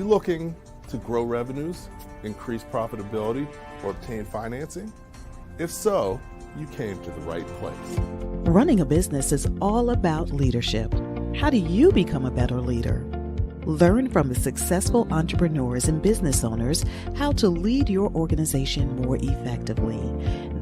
looking to grow revenues, increase profitability, or obtain financing? If so, you came to the right place. Running a business is all about leadership. How do you become a better leader? Learn from the successful entrepreneurs and business owners how to lead your organization more effectively.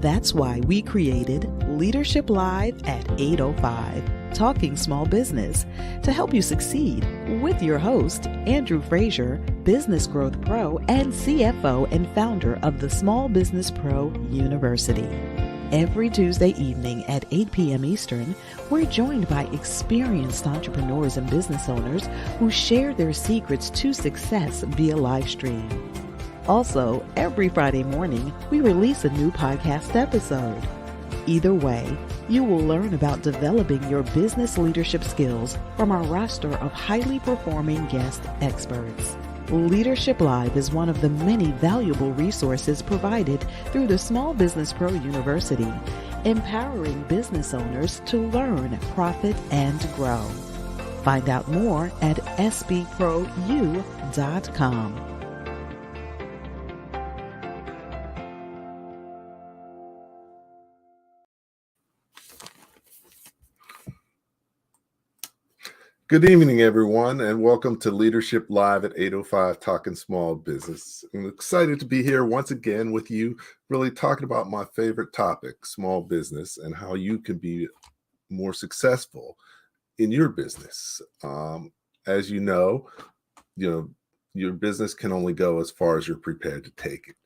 That's why we created Leadership Live at 8:05, Talking Small Business, to help you succeed with your host, Andrew Frazier, Business Growth Pro and CFO and founder of the Small Business Pro University. Every Tuesday evening at 8 p.m. Eastern, we're joined by experienced entrepreneurs and business owners who share their secrets to success via Livestream. Also, every Friday morning, we release a new podcast episode. Either way, you will learn about developing your business leadership skills from our roster of highly performing guest experts. Leadership Live is one of the many valuable resources provided through the Small Business Pro University, empowering business owners to learn, profit, and grow. Find out more at sbprou.com. Good evening, everyone, and welcome to Leadership Live at 8:05, Talking Small Business. I'm excited to be here once again with you, really talking about my favorite topic, small business, and how you can be more successful in your business. As you know, your business can only go as far as you're prepared to take it.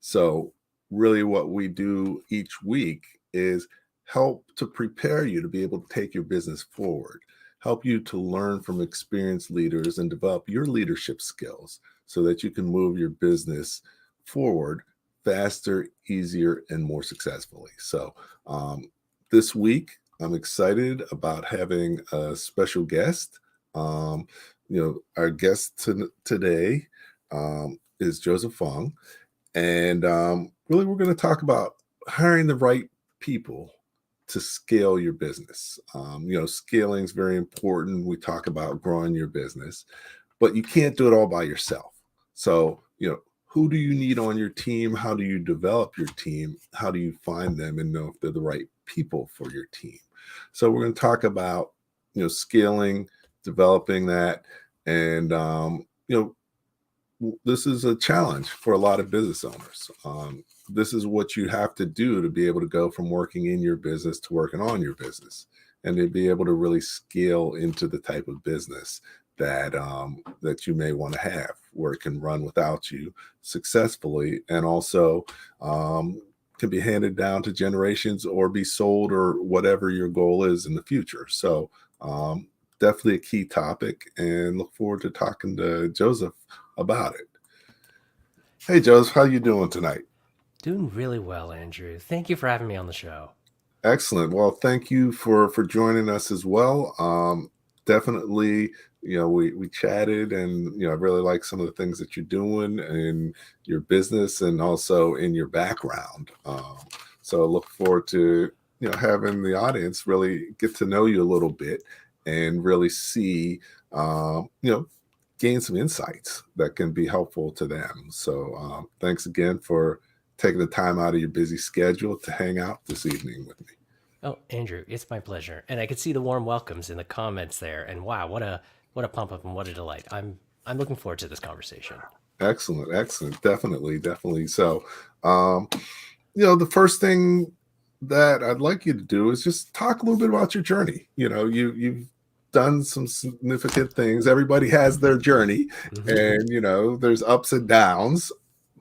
So really what we do each week is help to prepare you to be able to take your business forward, help you to learn from experienced leaders and develop your leadership skills so that you can move your business forward faster, easier, and more successfully. So this week, I'm excited about having a special guest. Our guest today is Joseph Fung. And really, we're going to talk about hiring the right people to scale your business. Scaling is very important. We talk about growing your business, but you can't do it all by yourself. So, who do you need on your team? How do you develop your team? How do you find them and know if they're the right people for your team? So we're going to talk about, scaling, developing that. And, this is a challenge for a lot of business owners. This is what you have to do to be able to go from working in your business to working on your business, and to be able to really scale into the type of business that that you may want to have, where it can run without you successfully, and also can be handed down to generations or be sold or whatever your goal is in the future. So definitely a key topic, and look forward to talking to Joseph about it. Hey, Joseph, how you doing tonight? Doing really well, Andrew. Thank you for having me on the show. Excellent. Well, thank you for joining us as well. Definitely, we chatted, and I really like some of the things that you're doing in your business and also in your background. So I look forward to having the audience really get to know you a little bit and really see gain some insights that can be helpful to them. So thanks again for taking the time out of your busy schedule to hang out this evening with me. Oh, Andrew, it's my pleasure. And I could see the warm welcomes in the comments there. And wow, what a pump up and what a delight. I'm looking forward to this conversation. Excellent. Definitely. So, the first thing that I'd like you to do is just talk a little bit about your journey. You've done some significant things. Everybody has their journey, and there's ups and downs.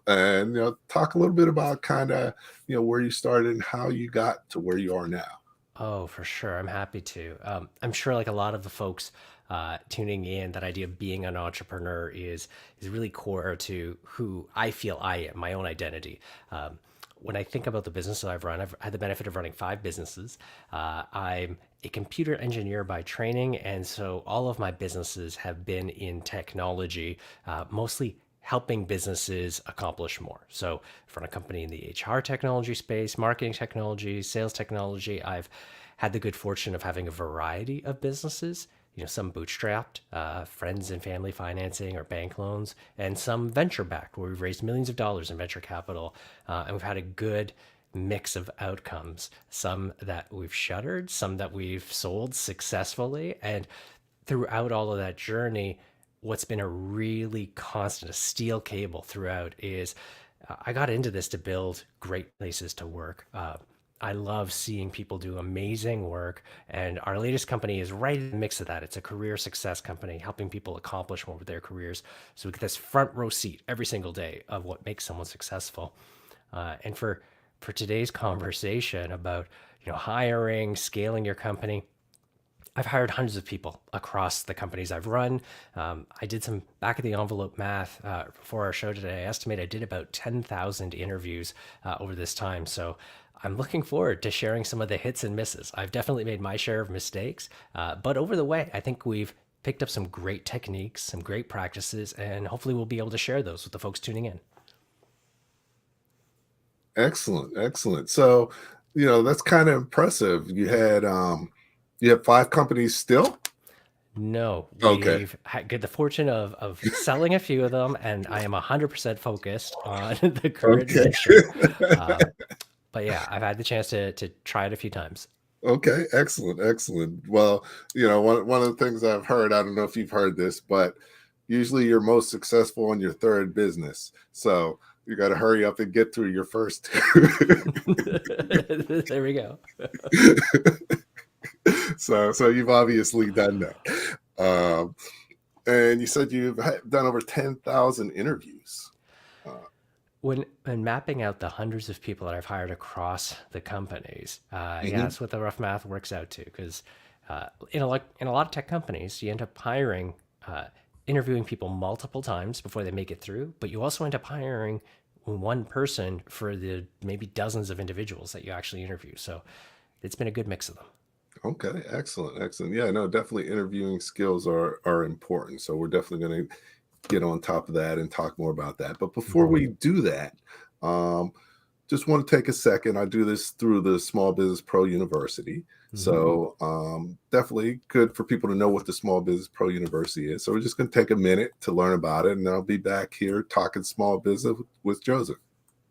And talk a little bit about kind of where you started and how you got to where you are now. Oh, for sure. I'm happy to. I'm sure, like a lot of the folks tuning in, that idea of being an entrepreneur is really core to who I feel I am, my own identity. When I think about the business that I've run, I've had the benefit of running 5 businesses. I'm a computer engineer by training, and so all of my businesses have been in technology, mostly helping businesses accomplish more. So for a company in the HR technology space, marketing technology, sales technology, I've had the good fortune of having a variety of businesses some bootstrapped, friends and family financing or bank loans, and some venture backed, where we've raised millions of dollars in venture capital, and we've had a good mix of outcomes. Some that we've shuttered, some that we've sold successfully, and throughout all of that journey, what's been a really constant, a steel cable throughout is I got into this to build great places to work. I love seeing people do amazing work, and our latest company is right in the mix of that. It's a career success company helping people accomplish more with their careers. So we get this front row seat every single day of what makes someone successful. And for today's conversation about hiring, scaling your company, I've hired hundreds of people across the companies I've run. I did some back of the envelope math for our show today. I estimate I did about 10,000 interviews over this time. So I'm looking forward to sharing some of the hits and misses. I've definitely made my share of mistakes, but over the way, I think we've picked up some great techniques, some great practices, and hopefully we'll be able to share those with the folks tuning in. Excellent, excellent. So, that's kind of impressive. You have 5 companies still? No, Okay. we've had the fortune of selling a few of them, and I am 100% focused on the current Okay. mission. But yeah, I've had the chance to try it a few times. Okay, excellent, excellent. Well, one of the things I've heard, I don't know if you've heard this, but usually you're most successful in your third business. So you got to hurry up and get through your first There we go. So you've obviously done that. And you said you've done over 10,000 interviews. When mapping out the hundreds of people that I've hired across the companies, yeah, Mhm. that's what the rough math works out to. Because in a lot of tech companies, you end up hiring, interviewing people multiple times before they make it through, but you also end up hiring one person for the maybe dozens of individuals that you actually interview. So it's been a good mix of them. Okay, excellent, excellent. Yeah, no, definitely interviewing skills are important. So we're definitely going to get on top of that and talk more about that. But before Mhm. we do that, um, just want to take a second. I do this through the Small Business Pro University. Mhm. So definitely good for people to know what the Small Business Pro University is. So we're just going to take a minute to learn about it. And I'll be back here talking small business with Joseph.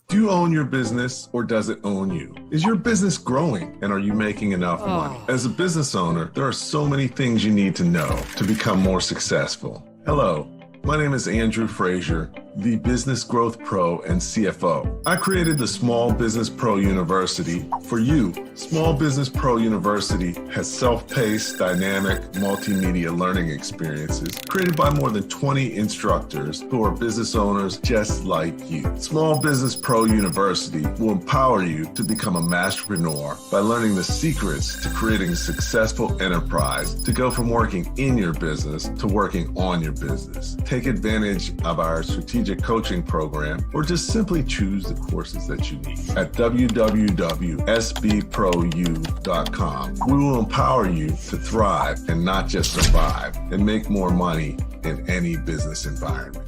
Do you own your business or does it own you? Is your business growing and are you making enough money? As a business owner, there are so many things you need to know to become more successful. Hello, my name is Andrew Frazier, the Business Growth Pro and CFO. I created the Small Business Pro University for you. Small Business Pro University has self-paced, dynamic, multimedia learning experiences created by more than 20 instructors who are business owners just like you. Small Business Pro University will empower you to become a masterpreneur by learning the secrets to creating a successful enterprise, to go from working in your business to working on your business. Take advantage of our strategic coaching program or just simply choose the courses that you need. At www.sbprou.com, we will empower you to thrive and not just survive and make more money in any business environment.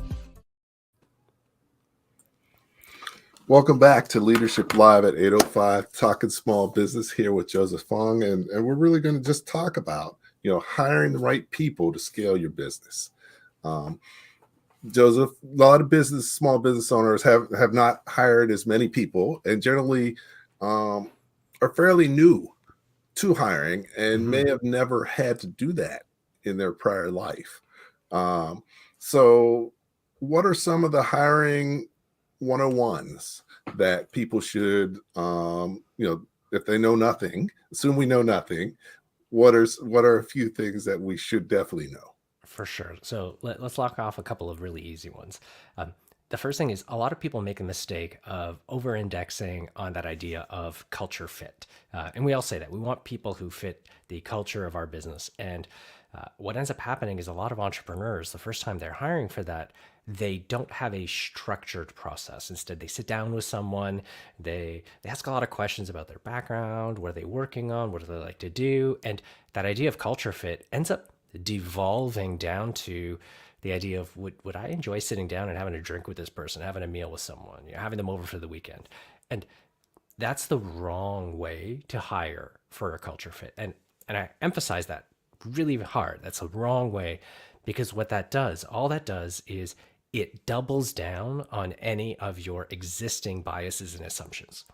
Welcome back to Leadership Live at 8:05, talking small business here with Joseph Fung. And we're really going to just talk about, hiring the right people to scale your business. Joseph, a lot of small business owners have not hired as many people and generally are fairly new to hiring and may have never had to do that in their prior life. So what are some of the hiring 101s that people should, if they know nothing, assume we know nothing, what are a few things that we should definitely know? For sure. So let's lock off a couple of really easy ones. The first thing is a lot of people make a mistake of over indexing on that idea of culture fit. And we all say that we want people who fit the culture of our business. And what ends up happening is a lot of entrepreneurs, the first time they're hiring for that, they don't have a structured process. Instead, they sit down with someone, they ask a lot of questions about their background, what are they working on, what do they like to do, and that idea of culture fit ends up devolving down to the idea of would I enjoy sitting down and having a drink with this person, having a meal with someone, having them over for the weekend. And that's the wrong way to hire for a culture fit. And I emphasize that really hard. That's the wrong way, because what that does, all that does is it doubles down on any of your existing biases and assumptions.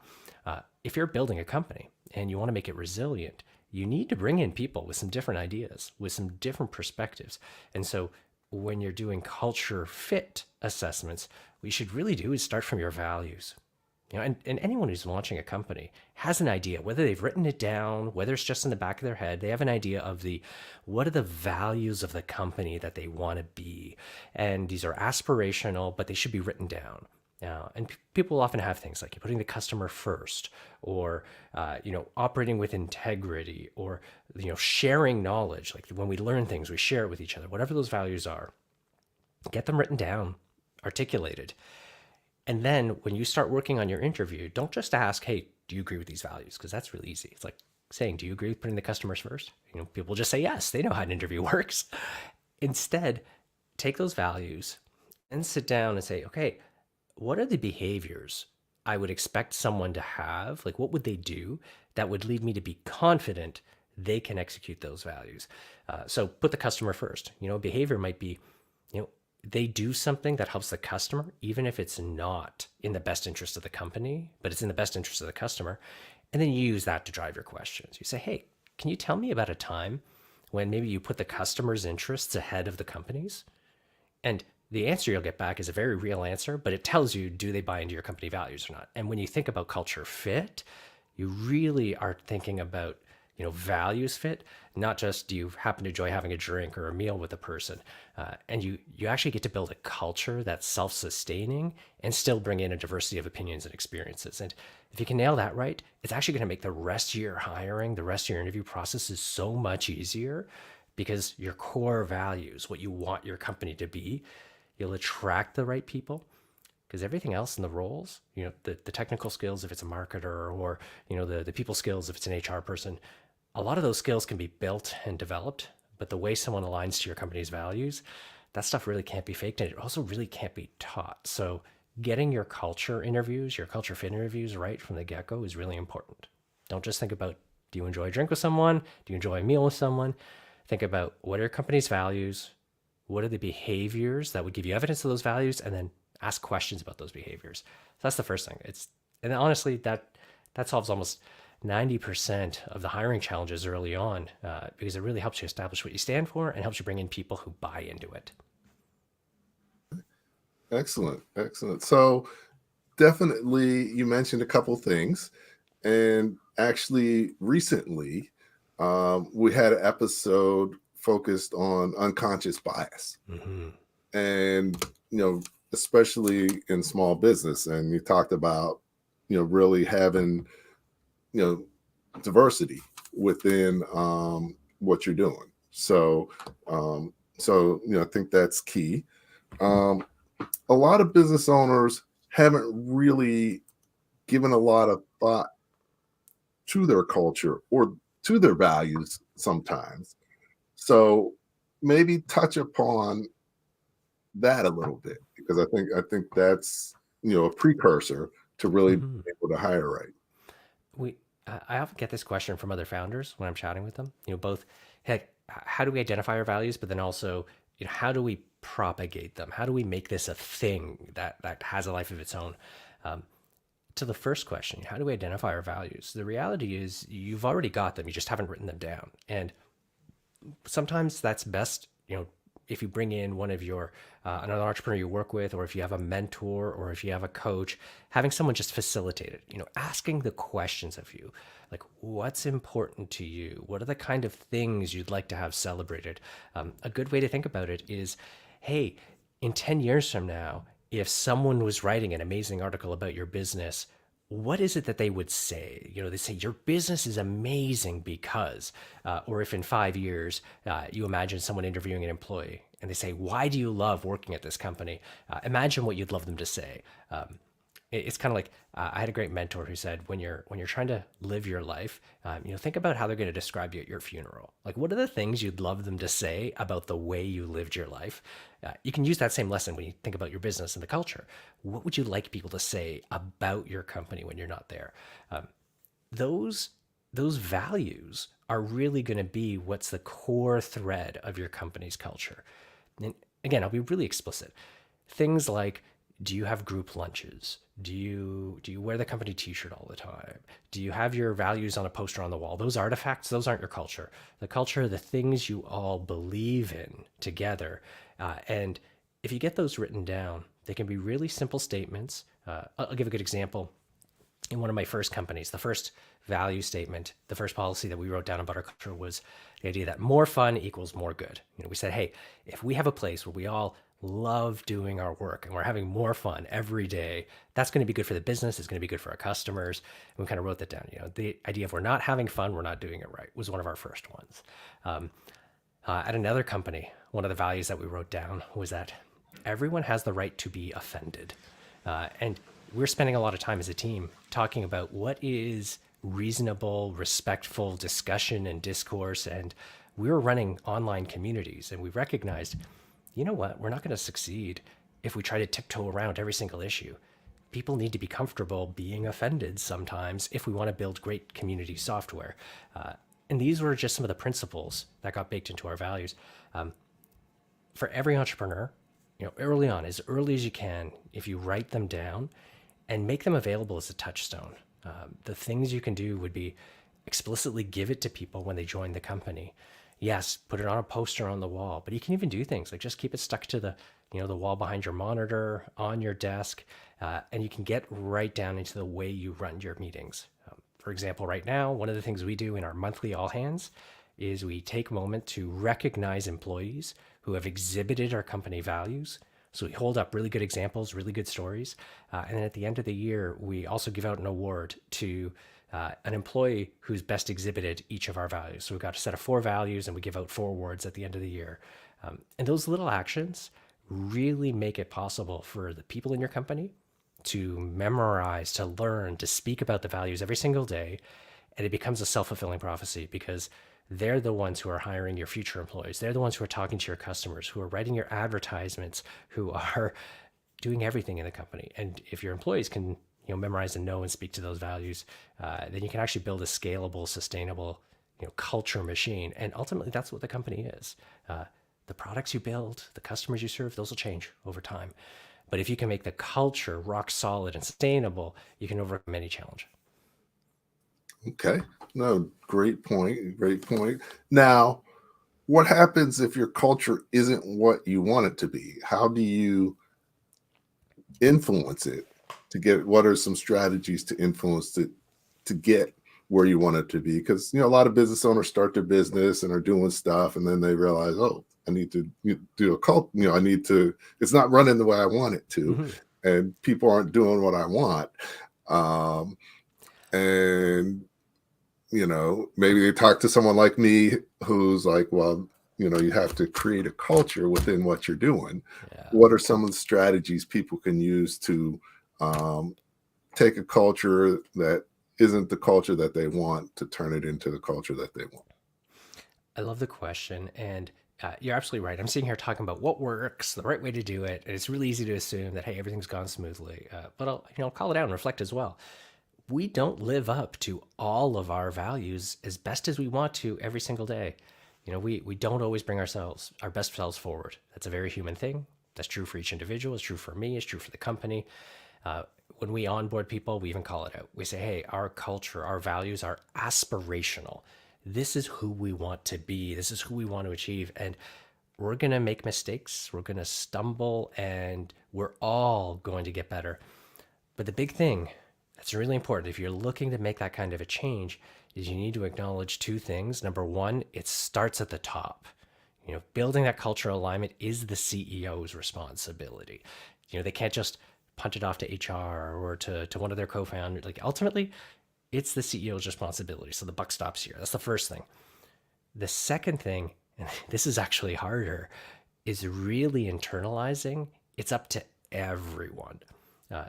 If you're building a company and you want to make it resilient, you need to bring in people with some different ideas, with some different perspectives. And so when you're doing culture fit assessments, what you should really do is start from your values. And anyone who's launching a company has an idea, whether they've written it down, whether it's just in the back of their head, they have an idea of what are the values of the company that they want to be. And these are aspirational, but they should be written down. And people often have things like putting the customer first, or operating with integrity, or sharing knowledge. Like when we learn things, we share it with each other. Whatever those values are, get them written down, articulated. And then when you start working on your interview, don't just ask, hey, do you agree with these values? Because that's really easy. It's like saying, do you agree with putting the customers first? People just say yes. They know how an interview works. Instead, take those values and sit down and say, okay, what are the behaviors I would expect someone to have? Like, what would they do that would lead me to be confident they can execute those values? So put the customer first. Behavior might be, they do something that helps the customer, even if it's not in the best interest of the company, but it's in the best interest of the customer. And then you use that to drive your questions. You say, hey, can you tell me about a time when maybe you put the customer's interests ahead of the company's? And the answer you'll get back is a very real answer, but it tells you, do they buy into your company values or not? And when you think about culture fit, you really are thinking about values fit, not just do you happen to enjoy having a drink or a meal with a person. And you actually get to build a culture that's self-sustaining and still bring in a diversity of opinions and experiences. And if you can nail that right, it's actually going to make the rest of your hiring, the rest of your interview process is so much easier, because your core values, what you want your company to be, you'll attract the right people. Because everything else in the roles, the technical skills if it's a marketer, or the people skills if it's an HR person, a lot of those skills can be built and developed, but the way someone aligns to your company's values, that stuff really can't be faked, and it also really can't be taught. So getting your culture interviews, your culture fit interviews right from the get-go is really important. Don't just think about, do you enjoy a drink with someone? Do you enjoy a meal with someone? Think about, what are your company's values? What are the behaviors that would give you evidence of those values? And then ask questions about those behaviors. So that's the first thing. And honestly, that solves almost 90% of the hiring challenges early on, because it really helps you establish what you stand for and helps you bring in people who buy into it. Excellent. So definitely, you mentioned a couple things, and actually recently we had an episode focused on unconscious bias. Mm-hmm. And especially in small business, and you talked about really having diversity within what you're doing. So I think that's key. A lot of business owners haven't really given a lot of thought to their culture or to their values sometimes. So maybe touch upon that a little bit, because I think that's a precursor to really being able to hire right. I often get this question from other founders when I'm chatting with them. Both, hey, how do we identify our values, but then also, how do we propagate them? How do we make this a thing that has a life of its own? To the first question, how do we identify our values? The reality is, you've already got them. You just haven't written them down. And sometimes that's best, if you bring in one of your another entrepreneur you work with, or if you have a mentor, or if you have a coach, having someone just facilitate it, asking the questions of you, like, what's important to you? What are the kind of things you'd like to have celebrated? A good way to think about it is, hey, in 10 years from now, if someone was writing an amazing article about your business, what is it that they would say? They say, your business is amazing because, or if in 5 years, you imagine someone interviewing an employee and they say, why do you love working at this company? Imagine what you'd love them to say. It's kind of like, I had a great mentor who said, when you're trying to live your life, think about how they're going to describe you at your funeral. Like, what are the things you'd love them to say about the way you lived your life? You can use that same lesson when you think about your business and the culture. What would you like people to say about your company when you're not there? Those those values are really going to be what's the core thread of your company's culture. And again, I'll be really explicit. Things like, do you have group lunches? Do you wear the company t-shirt all the time? Do you have your values on a poster on the wall? Those artifacts, those aren't your culture. The culture are the things you all believe in together. And if you get those written down, they can be really simple statements. I'll give a good example. In one of my first companies, the first value statement, the first policy that we wrote down about our culture was the idea that more fun equals more good. We said, hey, if we have a place where we all love doing our work and we're having more fun every day, that's going to be good for the business. It's going to be good for our customers. And we kind of wrote that down. The idea of we're not having fun, we're not doing it right was one of our first ones. At another company, one of the values that we wrote down was that everyone has the right to be offended. And we're spending a lot of time as a team talking about what is reasonable, respectful discussion and discourse. And we were running online communities, and we recognized, you know what, we're not going to succeed if we try to tiptoe around every single issue. People need to be comfortable being offended sometimes if we want to build great community software. And these were just some of the principles that got baked into our values. For every entrepreneur, early on, as early as you can, if you write them down and make them available as a touchstone, the things you can do would be explicitly give it to people when they join the company. Yes, put it on a poster on the wall, but you can even do things like just keep it stuck to the wall behind your monitor, on your desk, and you can get right down into the way you run your meetings. For example, right now, one of the things we do in our monthly all hands is we take a moment to recognize employees who have exhibited our company values. So we hold up really good examples, really good stories. And then at the end of the year, we also give out an award to an employee who's best exhibited each of our values. So we've got a set of 4 values, and we give out 4 awards at the end of the year. And those little actions really make it possible for the people in your company to memorize, to learn, to speak about the values every single day. And it becomes a self-fulfilling prophecy because they're the ones who are hiring your future employees. They're the ones who are talking to your customers, who are writing your advertisements, who are doing everything in the company. And if your employees can memorize and know and speak to those values, then you can actually build a scalable, sustainable culture machine. And ultimately, that's what the company is. The products you build, the customers you serve, those will change over time. But if you can make the culture rock solid and sustainable, you can overcome any challenge. Okay. No, great point. Great point. Now, what happens if your culture isn't what you want it to be? How do you influence it what are some strategies to influence it to get where you want it to be? Because, a lot of business owners start their business and are doing stuff, and then they realize, oh, I need to do a cult. It's not running the way I want it to. Mm-hmm. And people aren't doing what I want. And maybe they talk to someone like me who's like, well, you have to create a culture within what you're doing. Yeah. What are some of the strategies people can use to take a culture that isn't the culture that they want to turn it into the culture that they want? I love the question. And you're absolutely right. I'm sitting here talking about what works, the right way to do it. And it's really easy to assume that, hey, everything's gone smoothly. But I'll call it out and reflect as well. We don't live up to all of our values as best as we want to every single day. We don't always bring our best selves forward. That's a very human thing. That's true for each individual. It's true for me. It's true for the company. When we onboard people, we even call it out. We say, hey, our culture, our values are aspirational. This is who we want to be. This is who we want to achieve. And we're going to make mistakes. We're going to stumble, and we're all going to get better. But the big thing that's really important if you're looking to make that kind of a change is you need to acknowledge 2 things. Number one, it starts at the top. Building that cultural alignment is the CEO's responsibility. They can't just punt it off to HR or to one of their co-founders. Like, ultimately, it's the CEO's responsibility. So the buck stops here. That's the first thing. The second thing, and this is actually harder, is really internalizing. It's up to everyone.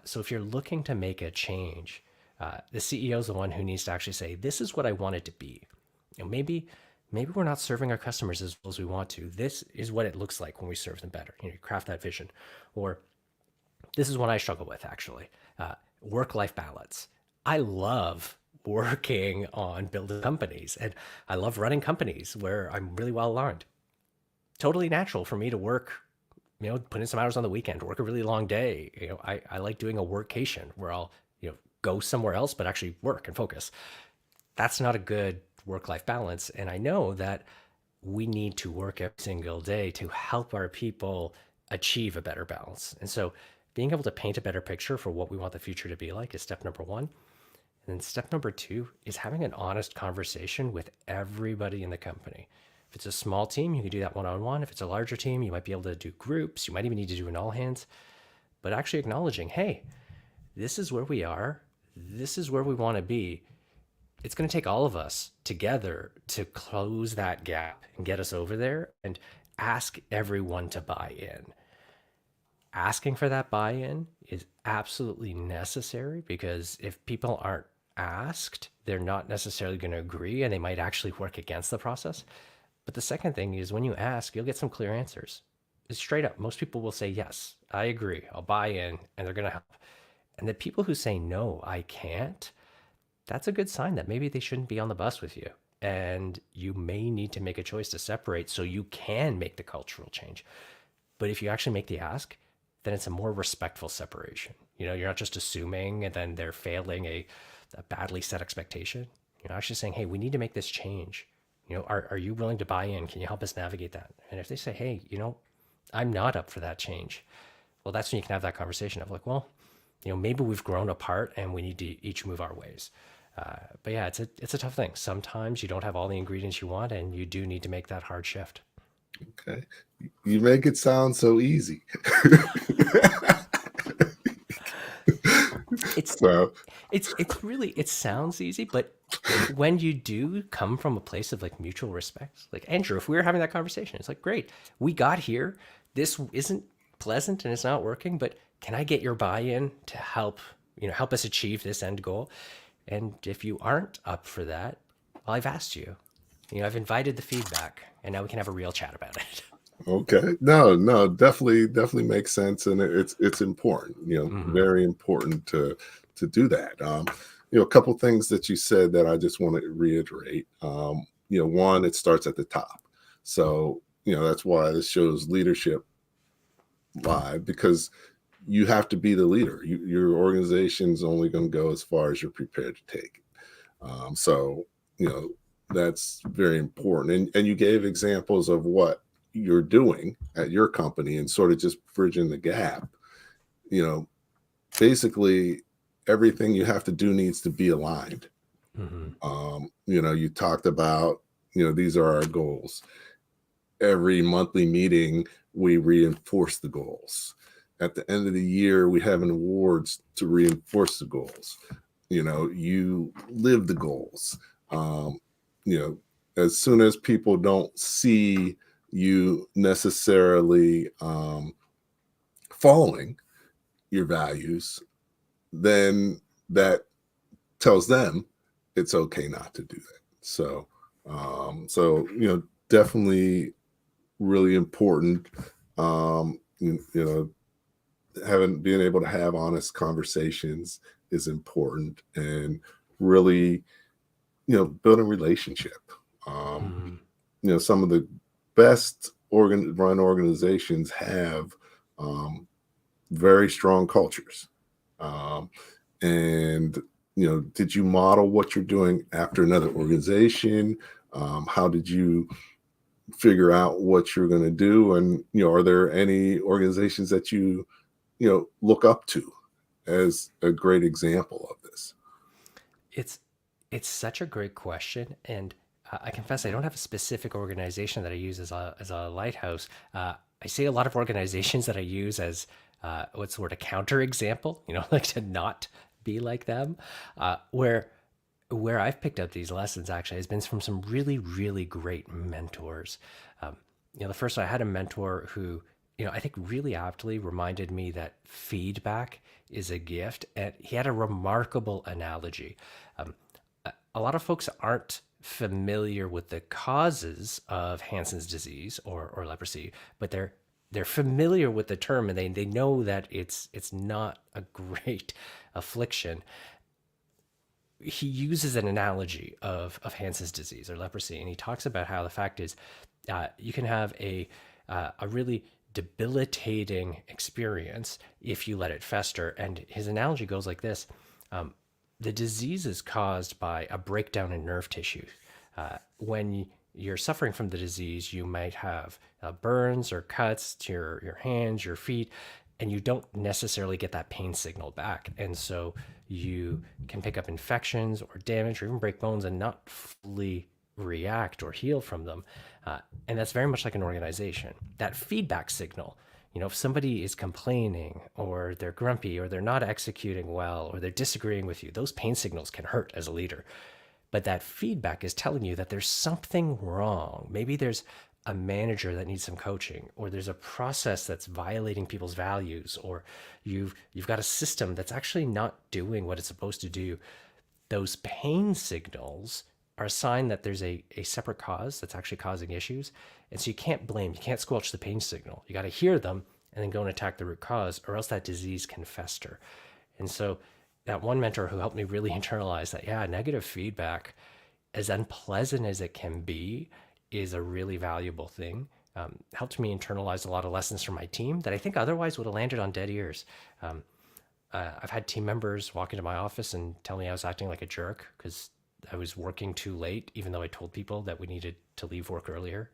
So if you're looking to make a change, the CEO is the one who needs to actually say, this is what I want it to be. Maybe we're not serving our customers as well as we want to. This is what it looks like when we serve them better. You craft that vision. Or this is what I struggle with, actually. Work-life balance. I love working on building companies, and I love running companies where I'm really well aligned. Totally natural for me to work, put in some hours on the weekend, work a really long day. I like doing a workation where I'll, go somewhere else, but actually work and focus. That's not a good work life balance. And I know that we need to work every single day to help our people achieve a better balance. And so being able to paint a better picture for what we want the future to be like is step number one. And then step number two is having an honest conversation with everybody in the company. If it's a small team, you can do that one on one. If it's a larger team, you might be able to do groups. You might even need to do an all hands, but actually acknowledging, hey, this is where we are. This is where we want to be. It's going to take all of us together to close that gap and get us over there, and ask everyone to buy in. Asking for that buy in is absolutely necessary, because if people aren't asked, they're not necessarily going to agree, and they might actually work against the process. But the second thing is, when you ask, you'll get some clear answers. It's straight up. Most people will say, yes, I agree, I'll buy in, and they're going to help. And the people who say, no, I can't, that's a good sign that maybe they shouldn't be on the bus with you. And you may need to make a choice to separate so you can make the cultural change. But if you actually make the ask, then it's a more respectful separation. You're not just assuming and then they're failing a badly set expectation. You're actually saying, hey, we need to make this change. Are you willing to buy in? Can you help us navigate that? And if they say, hey, I'm not up for that change, well, that's when you can have that conversation of like, well, maybe we've grown apart and we need to each move our ways. But yeah, it's a tough thing. Sometimes you don't have all the ingredients you want, and you do need to make that hard shift. Okay. You make it sound so easy. It's So, it's really, it sounds easy, but when you do come from a place of like mutual respect, like Andrew, if we were having that conversation, it's like, great, we got here. This isn't pleasant and it's not working, but can I get your buy-in to help us achieve this end goal? And if you aren't up for that, well, I've asked you. I've invited the feedback, and now we can have a real chat about it. okay. No, definitely makes sense. And it's important, very important to do that. A couple things that you said that I just want to reiterate. One, it starts at the top. So, that's why this show's leadership live, because you have to be the leader. Your organization's only going to go as far as you're prepared to take it. So, that's very important. And you gave examples of what you're doing at your company and sort of just bridging the gap. Basically everything you have to do needs to be aligned. You talked about, these are our goals. Every monthly meeting, we reinforce the goals. At the end of the year, we have an awards to reinforce the goals. You live the goals. As soon as people don't see you necessarily following your values, then that tells them it's okay not to do that. So, definitely really important. Being able to have honest conversations is important, and really, building relationship. Some of the best run organizations have very strong cultures. And did you model what you're doing after another organization? How did you figure out what you're going to do? And are there any organizations that you look up to as a great example of this? It's such a great question, and I confess I don't have a specific organization that I use as a lighthouse. I see a lot of organizations that I use as what's the word, a counter example, like to not be like them. Where I've picked up these lessons actually has been from some really, really great mentors. The first one, I had a mentor who, I think really aptly reminded me that feedback is a gift. And he had a remarkable analogy. A lot of folks aren't familiar with the causes of Hansen's disease or leprosy, but they're familiar with the term, and they know that it's not a great affliction. he uses an analogy of Hansen's disease or leprosy, and he talks about how the fact is you can have a really debilitating experience if you let it fester. And his analogy goes like this: the disease is caused by a breakdown in nerve tissue. When you're suffering from the disease, you might have burns or cuts to your hands, your feet, and you don't necessarily get that pain signal back. And so you can pick up infections or damage or even break bones and not fully react or heal from them. And that's very much like an organization. That feedback signal, if somebody is complaining or they're grumpy or they're not executing well or they're disagreeing with you, those pain signals can hurt as a leader. But that feedback is telling you that there's something wrong. Maybe there's a manager that needs some coaching, or there's a process that's violating people's values, or you've got a system that's actually not doing what it's supposed to do. Those pain signals are a sign that there's a separate cause that's actually causing issues. And so you can't squelch the pain signal. You got to hear them and then go and attack the root cause, or else that disease can fester. And so that one mentor who helped me really internalize that, yeah, negative feedback, as unpleasant as it can be, is a really valuable thing. Helped me internalize a lot of lessons from my team that I think otherwise would have landed on dead ears. I've had team members walk into my office and tell me I was acting like a jerk because I was working too late, even though I told people that we needed to leave work earlier.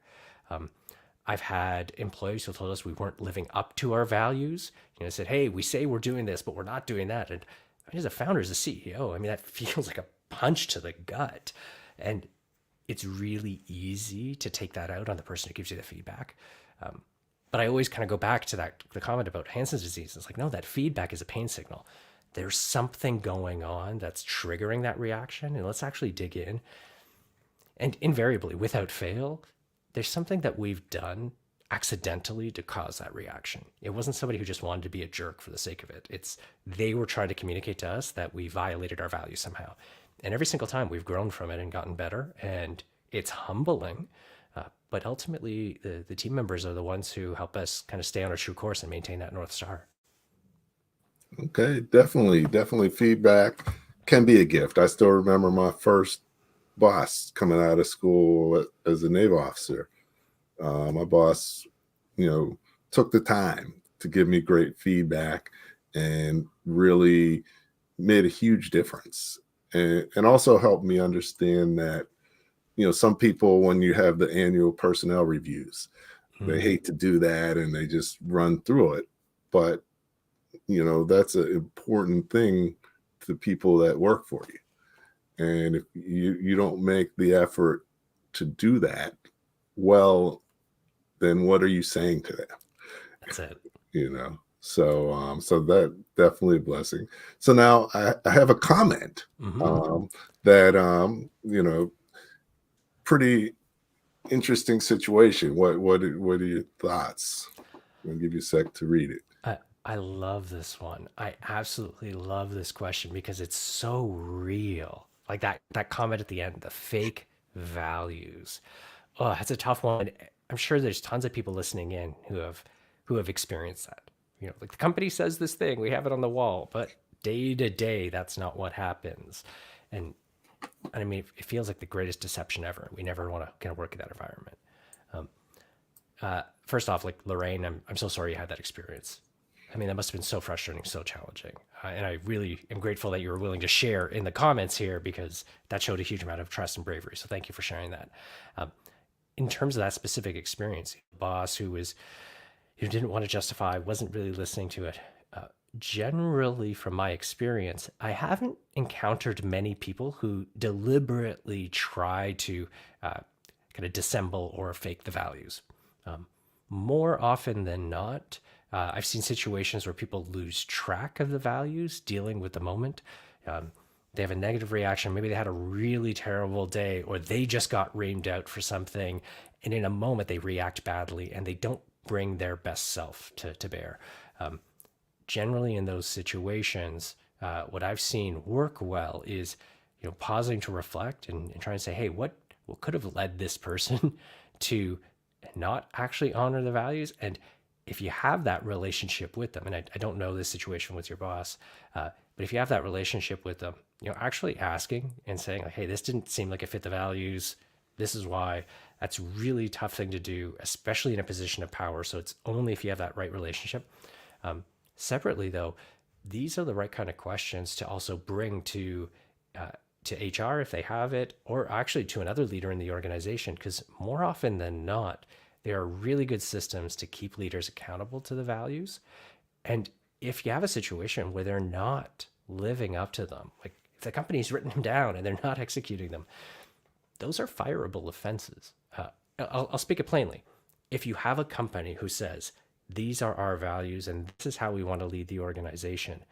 I've had employees who told us we weren't living up to our values. Said, hey, we say we're doing this, but we're not doing that. And as a founder, as a CEO, that feels like a punch to the gut. And it's really easy to take that out on the person who gives you the feedback. But I always kind of go back to the comment about Hansen's disease. It's like, no, that feedback is a pain signal. There's something going on that's triggering that reaction, and let's actually dig in. And invariably, without fail, there's something that we've done accidentally to cause that reaction. It wasn't somebody who just wanted to be a jerk for the sake of it. They were trying to communicate to us that we violated our values somehow. And every single time we've grown from it and gotten better, and it's humbling. But ultimately, the team members are the ones who help us kind of stay on our true course and maintain that North Star. Okay, definitely feedback can be a gift. I still remember my first boss coming out of school as a naval officer. My boss, took the time to give me great feedback and really made a huge difference. And also helped me understand that, some people, when you have the annual personnel reviews, they hate to do that and they just run through it. But, that's an important thing to people that work for you. And if you don't make the effort to do that, well, then what are you saying to them? That's it. So that definitely a blessing. So now I have a comment that pretty interesting situation. What are your thoughts? I'll give you a sec to read it. I love this one. I absolutely love this question because it's so real. Like that comment at the end, the fake values. Oh, that's a tough one. I'm sure there's tons of people listening in who have experienced that. Like the company says this thing, we have it on the wall, but day to day, that's not what happens. And it feels like the greatest deception ever. We never want to kind of work in that environment. First off, like Lorraine, I'm so sorry you had that experience. That must have been so frustrating, so challenging. And I really am grateful that you were willing to share in the comments here because that showed a huge amount of trust and bravery. So thank you for sharing that. In terms of that specific experience, boss who didn't want to justify, wasn't really listening to it. Generally, from my experience, I haven't encountered many people who deliberately try to kind of dissemble or fake the values. More often than not, I've seen situations where people lose track of the values, dealing with the moment. They have a negative reaction. Maybe they had a really terrible day, or they just got reamed out for something. And in a moment, they react badly and they don't bring their best self to bear. Generally, in those situations, what I've seen work well is, pausing to reflect and trying to say, hey, what could have led this person to not actually honor the values? And if you have that relationship with them, and I don't know this situation with your boss, but But if you have that relationship with them, actually asking and saying like, hey, this didn't seem like it fit the values. This is why. That's a really tough thing to do, especially in a position of power. So it's only if you have that right relationship. Separately, though, these are the right kind of questions to also bring to HR if they have it, or actually to another leader in the organization, because more often than not, there are really good systems to keep leaders accountable to the values. And if you have a situation where they're not living up to them, like if the company's written them down and they're not executing them, those are fireable offenses. I'll speak it plainly. If you have a company who says, these are our values and this is how we want to lead the organization,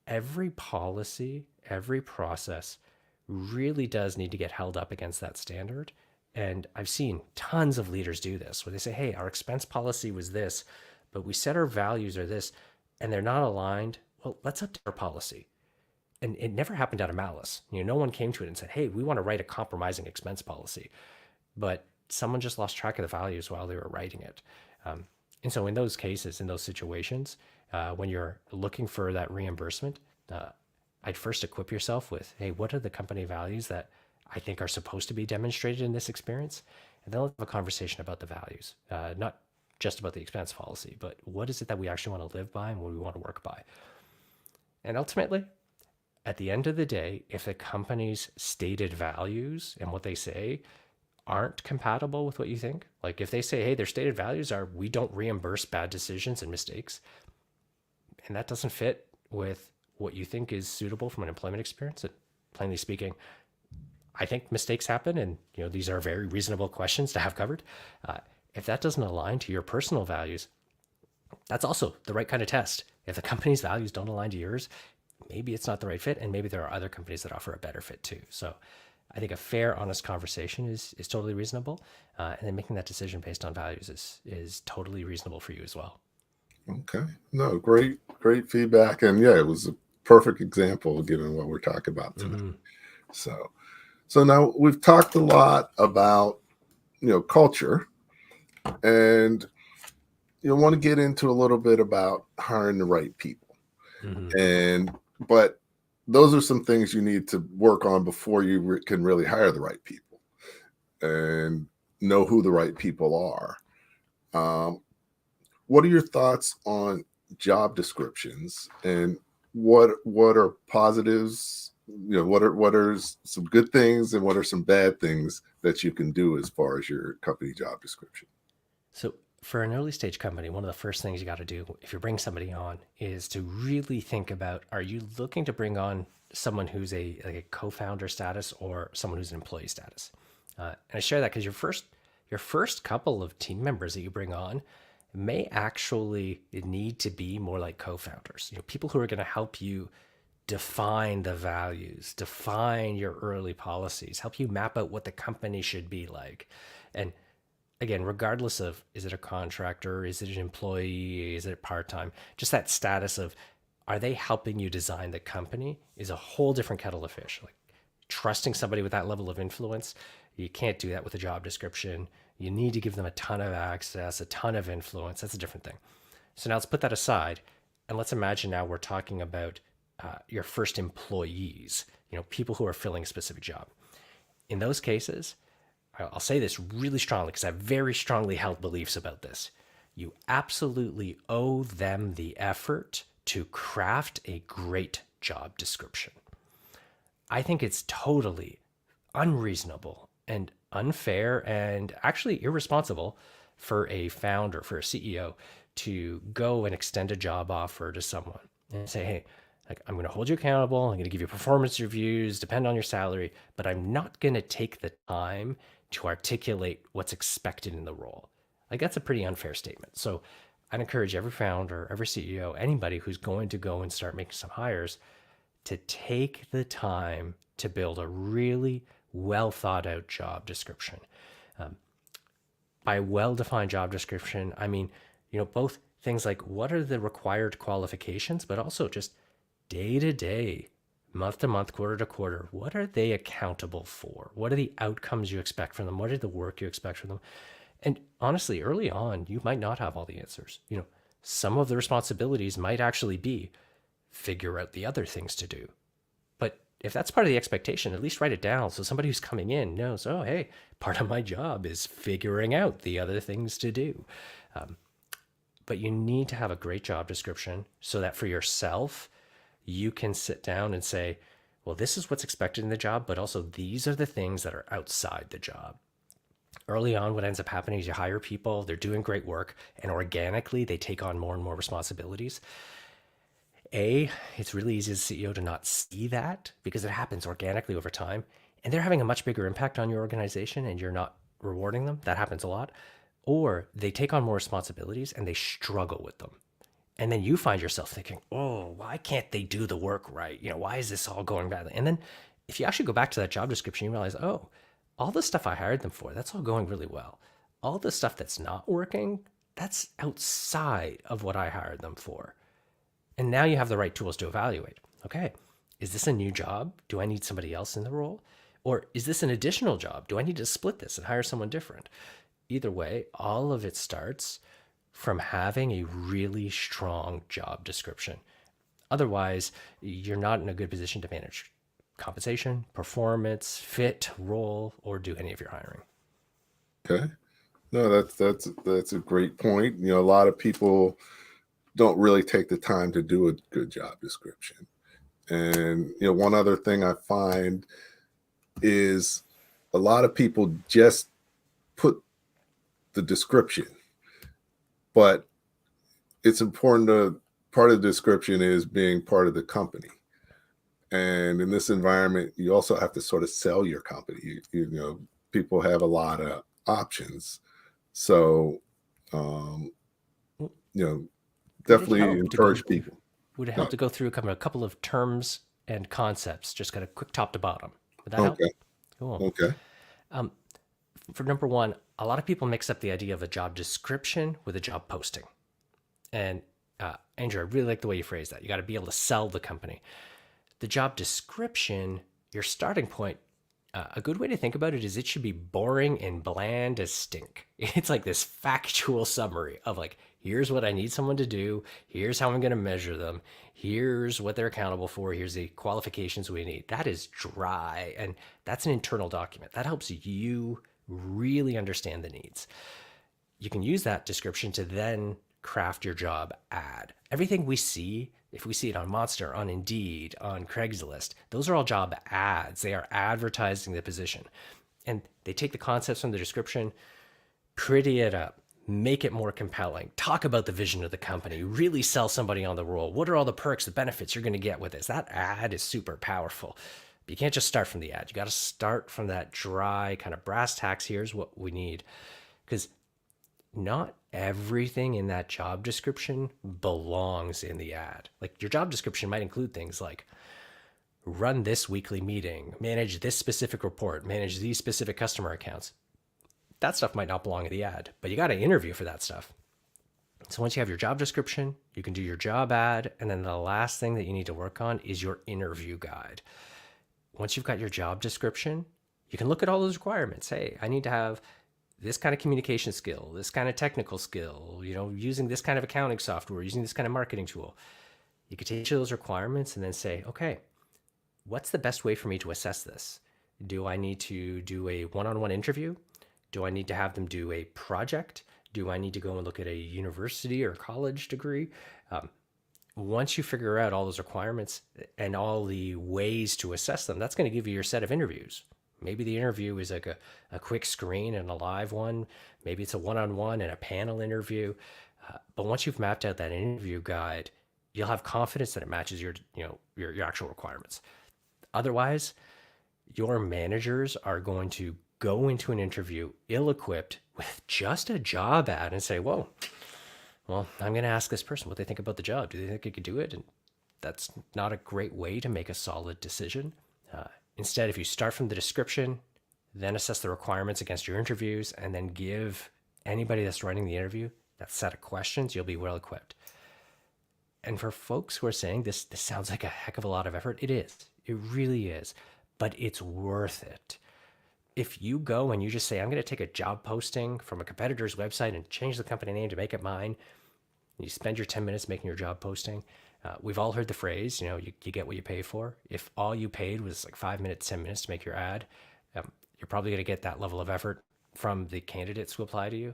every policy, every process really does need to get held up against that standard. And I've seen tons of leaders do this where they say, hey, our expense policy was this, but we said our values are this, and they're not aligned. Well, let's update our policy. And it never happened out of malice. No one came to it and said, hey, we want to write a compromising expense policy. But someone just lost track of the values while they were writing it. And so in those cases, in those situations, when you're looking for that reimbursement, I'd first equip yourself with, hey, what are the company values that I think are supposed to be demonstrated in this experience? And then let's have a conversation about the values, not just about the expense policy, but what is it that we actually want to live by and what we want to work by? And ultimately, at the end of the day, if the company's stated values and what they say aren't compatible with what you think, like if they say, hey, their stated values are we don't reimburse bad decisions and mistakes, and that doesn't fit with what you think is suitable from an employment experience, and plainly speaking, I think mistakes happen, and these are very reasonable questions to have covered. If that doesn't align to your personal values, that's also the right kind of test. If the company's values don't align to yours, maybe it's not the right fit, and maybe there are other companies that offer a better fit too. So I think a fair, honest conversation is totally reasonable, and then making that decision based on values is totally reasonable for you as well. Okay. No, great feedback. And yeah, it was a perfect example given what we're talking about today. Mm-hmm. So now we've talked a lot about, culture, and want to get into a little bit about hiring the right people. Mm-hmm. But those are some things you need to work on before you can really hire the right people and know who the right people are. What are your thoughts on job descriptions, and what are positives? What are some good things and what are some bad things that you can do as far as your company job description? So for an early stage company, one of the first things you got to do if you bring somebody on is to really think about, are you looking to bring on someone who's a co-founder status or someone who's an employee status? And I share that because your first couple of team members that you bring on may actually need to be more like co-founders, people who are going to help you define the values, define your early policies, help you map out what the company should be like. And again, regardless of, is it a contractor, is it an employee, is it part-time, just that status of, are they helping you design the company is a whole different kettle of fish. Like trusting somebody with that level of influence, you can't do that with a job description. You need to give them a ton of access, a ton of influence. That's a different thing. So now let's put that aside, and let's imagine now we're talking about your first employees, people who are filling a specific job. In those cases, I'll say this really strongly because I have very strongly held beliefs about this. You absolutely owe them the effort to craft a great job description. I think it's totally unreasonable and unfair and actually irresponsible for a founder, for a CEO, to go and extend a job offer to someone and say, hey, like, I'm going to hold you accountable. I'm going to give you performance reviews, depend on your salary, but I'm not going to take the time to articulate what's expected in the role. Like, that's a pretty unfair statement. So I'd encourage every founder, every CEO, anybody who's going to go and start making some hires to take the time to build a really well thought out job description. By well-defined job description, I mean, both things like what are the required qualifications, but also just day to day, month to month, quarter to quarter, what are they accountable for? What are the outcomes you expect from them? What are the work you expect from them? And honestly, early on, you might not have all the answers. Some of the responsibilities might actually be figure out the other things to do. But if that's part of the expectation, at least write it down so somebody who's coming in knows, oh, hey, part of my job is figuring out the other things to do. But you need to have a great job description so that for yourself, you can sit down and say, well, this is what's expected in the job, but also these are the things that are outside the job. Early on, what ends up happening is you hire people, they're doing great work, and organically they take on more and more responsibilities. It's really easy as a CEO to not see that because it happens organically over time, and they're having a much bigger impact on your organization and you're not rewarding them. That happens a lot. Or they take on more responsibilities and they struggle with them. And then you find yourself thinking, oh, why can't they do the work right? Why is this all going badly? And then if you actually go back to that job description, you realize, oh, all the stuff I hired them for, that's all going really well. All the stuff that's not working, that's outside of what I hired them for. And now you have the right tools to evaluate. Okay, is this a new job? Do I need somebody else in the role? Or is this an additional job? Do I need to split this and hire someone different? Either way, all of it starts from having a really strong job description. Otherwise, you're not in a good position to manage compensation, performance, fit, role, or do any of your hiring. Okay. No, that's a great point. A lot of people don't really take the time to do a good job description. And one other thing I find is a lot of people just put the description, but it's important to part of the description is being part of the company. And in this environment, you also have to sort of sell your company. People have a lot of options. So, definitely encourage people. Would it help to go through a couple of terms and concepts, just kind of quick top to bottom? Would that help? Cool. Okay. For number one, a lot of people mix up the idea of a job description with a job posting. And Andrew, I really like the way you phrase that. You got to be able to sell the company. The job description, your starting point, a good way to think about it is it should be boring and bland as stink. It's like this factual summary of like, here's what I need someone to do. Here's how I'm going to measure them. Here's what they're accountable for. Here's the qualifications we need. That is dry. And that's an internal document. That helps you really understand the needs. You can use that description to then craft your job ad. Everything we see, if we see it on Monster, on Indeed, on Craigslist, those are all job ads. They are advertising the position. And they take the concepts from the description, pretty it up, make it more compelling, talk about the vision of the company, really sell somebody on the role. What are all the perks, the benefits you're going to get with this? That ad is super powerful. But you can't just start from the ad. You got to start from that dry kind of brass tacks. Here's what we need. Because not everything in that job description belongs in the ad. Like your job description might include things like run this weekly meeting, manage this specific report, manage these specific customer accounts. That stuff might not belong in the ad, but you got to interview for that stuff. So once you have your job description, you can do your job ad. And then the last thing that you need to work on is your interview guide. Once you've got your job description, you can look at all those requirements. Hey, I need to have this kind of communication skill, this kind of technical skill, using this kind of accounting software, using this kind of marketing tool. You could take each of those requirements and then say, okay, what's the best way for me to assess this? Do I need to do a one-on-one interview? Do I need to have them do a project? Do I need to go and look at a university or college degree? Once you figure out all those requirements and all the ways to assess them, that's going to give you your set of interviews. Maybe the interview is like a quick screen and a live one. Maybe it's a one-on-one and a panel interview. But once you've mapped out that interview guide, you'll have confidence that it matches your actual requirements. Otherwise, your managers are going to go into an interview ill-equipped with just a job ad and say, whoa, well, I'm going to ask this person what they think about the job. Do they think they could do it? And that's not a great way to make a solid decision. Instead, if you start from the description, then assess the requirements against your interviews, and then give anybody that's running the interview that set of questions, you'll be well equipped. And for folks who are saying this sounds like a heck of a lot of effort, it is. It really is. But it's worth it. If you go and you just say, I'm going to take a job posting from a competitor's website and change the company name to make it mine, and you spend your 10 minutes making your job posting, We've all heard the phrase, you get what you pay for. If all you paid was like 5 minutes, 10 minutes to make your ad, you're probably going to get that level of effort from the candidates who apply to you.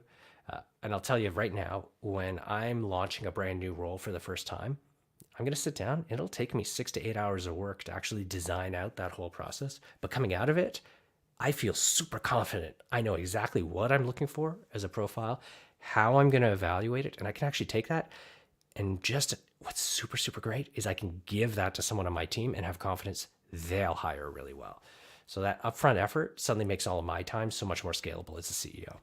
And I'll tell you right now, when I'm launching a brand new role for the first time, I'm going to sit down. It'll take me 6 to 8 hours of work to actually design out that whole process. But coming out of it, I feel super confident. I know exactly what I'm looking for as a profile, how I'm going to evaluate it. And I can actually take that and just what's super, super great is I can give that to someone on my team and have confidence they'll hire really well. So that upfront effort suddenly makes all of my time so much more scalable as a CEO.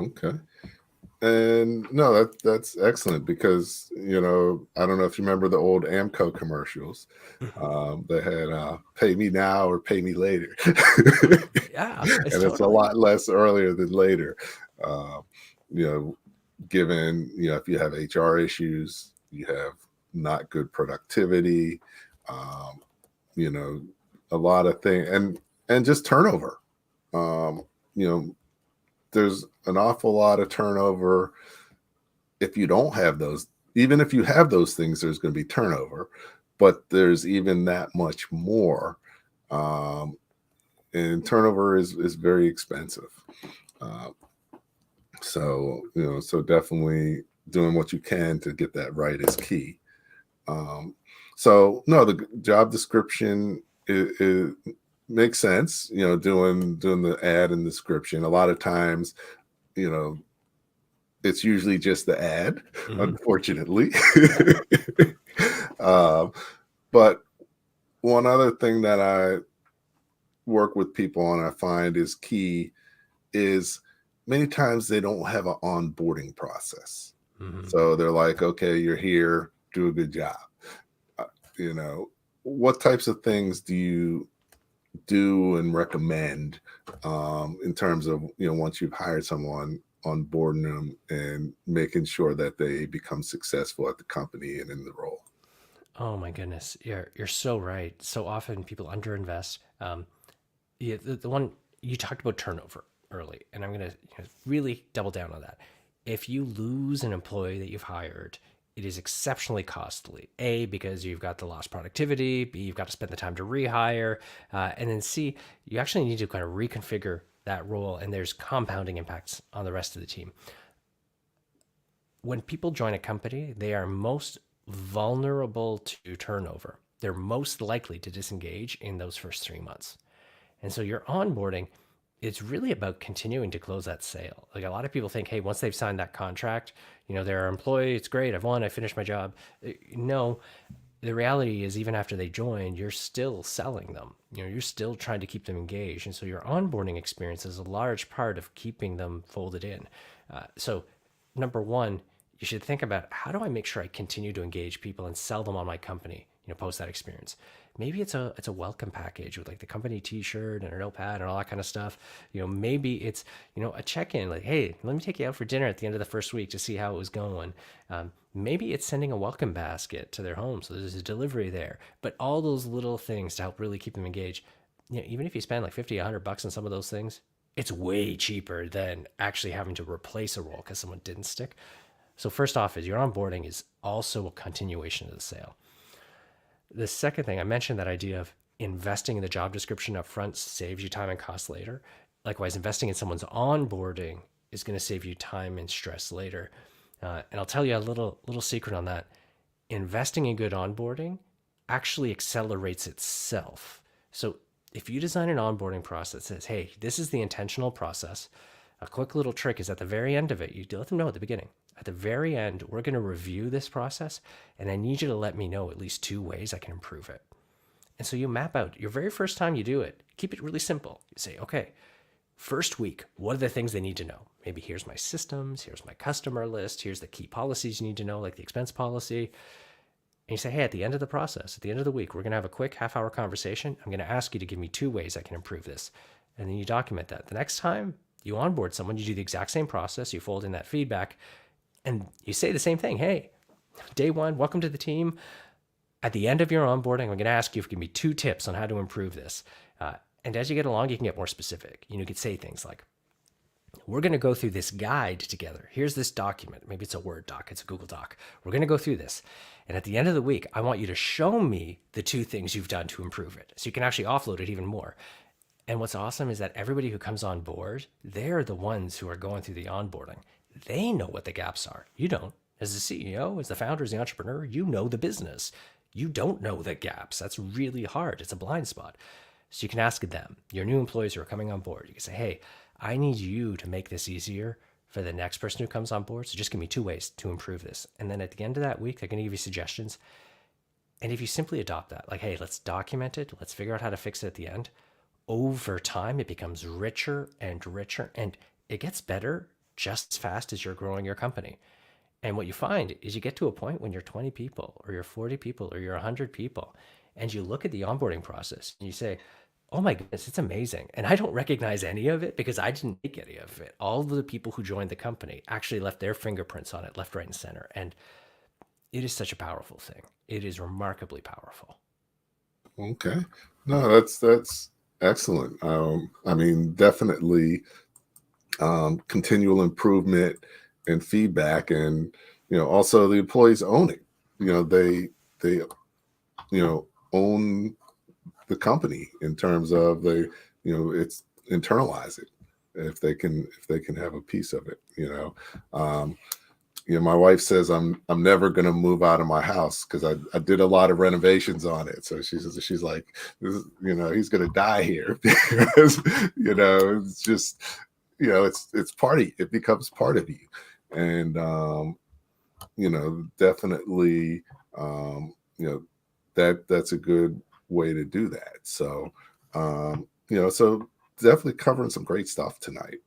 Okay. And no, that's excellent because, I don't know if you remember the old Amco commercials. They had pay me now or pay me later. Yeah, And it's a lot less earlier than later. You know, given, if you have HR issues, you have not good productivity, you know, a lot of things and just turnover. You know, there's an awful lot of turnover. If you don't have those, even if you have those things, there's going to be turnover, but there's even that much more. And turnover is very expensive. Uh, so definitely doing what you can to get that right is key. So no, the job description it makes sense. Doing the ad and description. A lot of times, it's usually just the ad, unfortunately. But one other thing that I work with people on, I find is key, is many times they don't have an onboarding process. So they're like, okay, you're here, do a good job. What types of things do you do and recommend in terms of, once you've hired someone, onboarding them and making sure that they become successful at the company and in the role? Oh my goodness, you're so right. So often people underinvest. Yeah, the one you talked about turnover early, and I'm gonna really double down on that. If you lose an employee that you've hired, it is exceptionally costly. A, because you've got the lost productivity. B, you've got to spend the time to rehire, and then C, you actually need to kind of reconfigure that role, and there's compounding impacts on the rest of the team. When people join a company, they are most vulnerable to turnover. They're most likely to disengage in those first 3 months. And so your onboarding, it's really about continuing to close that sale. Like a lot of people think, hey, once they've signed that contract, they're our employee, it's great, I've won, I finished my job. No, the reality is even after they join, you're still selling them. You're still trying to keep them engaged. And so your onboarding experience is a large part of keeping them folded in. So number one, you should think about, how do I make sure I continue to engage people and sell them on my company, post that experience? Maybe it's a welcome package with like the company t-shirt and a notepad and all that kind of stuff. Maybe it's, a check-in, like, hey, let me take you out for dinner at the end of the first week to see how it was going. Maybe it's sending a welcome basket to their home, so there's a delivery there. But all those little things to help really keep them engaged, even if you spend like 50, $100 on some of those things, it's way cheaper than actually having to replace a role because someone didn't stick. So first off is your onboarding is also a continuation of the sale. The second thing, I mentioned that idea of investing in the job description up front saves you time and cost later. Likewise, investing in someone's onboarding is going to save you time and stress later. And I'll tell you a little secret on that. Investing in good onboarding actually accelerates itself. So if you design an onboarding process that says, hey, this is the intentional process, a quick little trick is at the very end of it, you let them know at the beginning. At the very end, we're going to review this process, and I need you to let me know at least 2 ways I can improve it. And so you map out your very first time you do it, keep it really simple. You say, okay, first week, what are the things they need to know? Maybe here's my systems, here's my customer list, here's the key policies you need to know, like the expense policy. And you say, hey, at the end of the process, at the end of the week, we're going to have a quick half-hour conversation. I'm going to ask you to give me 2 ways I can improve this. And then you document that. The next time you onboard someone, you do the exact same process, you fold in that feedback, and you say the same thing. Hey, day 1, welcome to the team. At the end of your onboarding, I'm going to ask you if you give me 2 tips on how to improve this. And as you get along, you can get more specific. You could say things like, We're going to go through this guide together. Here's this document. Maybe it's a Word doc, it's a Google Doc. We're going to go through this. And at the end of the week, I want you to show me the 2 things you've done to improve it. So you can actually offload it even more. And what's awesome is that everybody who comes on board, they're the ones who are going through the onboarding. They know what the gaps are. You don't. As the CEO, as the founder, as the entrepreneur, you know the business. You don't know the gaps. That's really hard. It's a blind spot. So you can ask them, your new employees who are coming on board. You can say, hey, I need you to make this easier for the next person who comes on board. So just give me 2 ways to improve this. And then at the end of that week, they're going to give you suggestions. And if you simply adopt that, like, hey, let's document it, let's figure out how to fix it at the end, over time, it becomes richer and richer, and it gets better just as fast as you're growing your company. And what you find is you get to a point when you're 20 people or you're 40 people or you're 100 people, and you look at the onboarding process and you say, oh my goodness, it's amazing. And I don't recognize any of it because I didn't make any of it. All of the people who joined the company actually left their fingerprints on it, left, right, and center. And it is such a powerful thing. It is remarkably powerful. Okay. No, that's excellent. I mean, definitely continual improvement and feedback, and also the employees own it. They own the company in terms of it's internalize it if they can have a piece of it. My wife says I'm never going to move out of my house because I did a lot of renovations on it. So she's like, he's going to die here because it's just it's part of you. It becomes part of you, and definitely that's a good way to do that. So so definitely covering some great stuff tonight,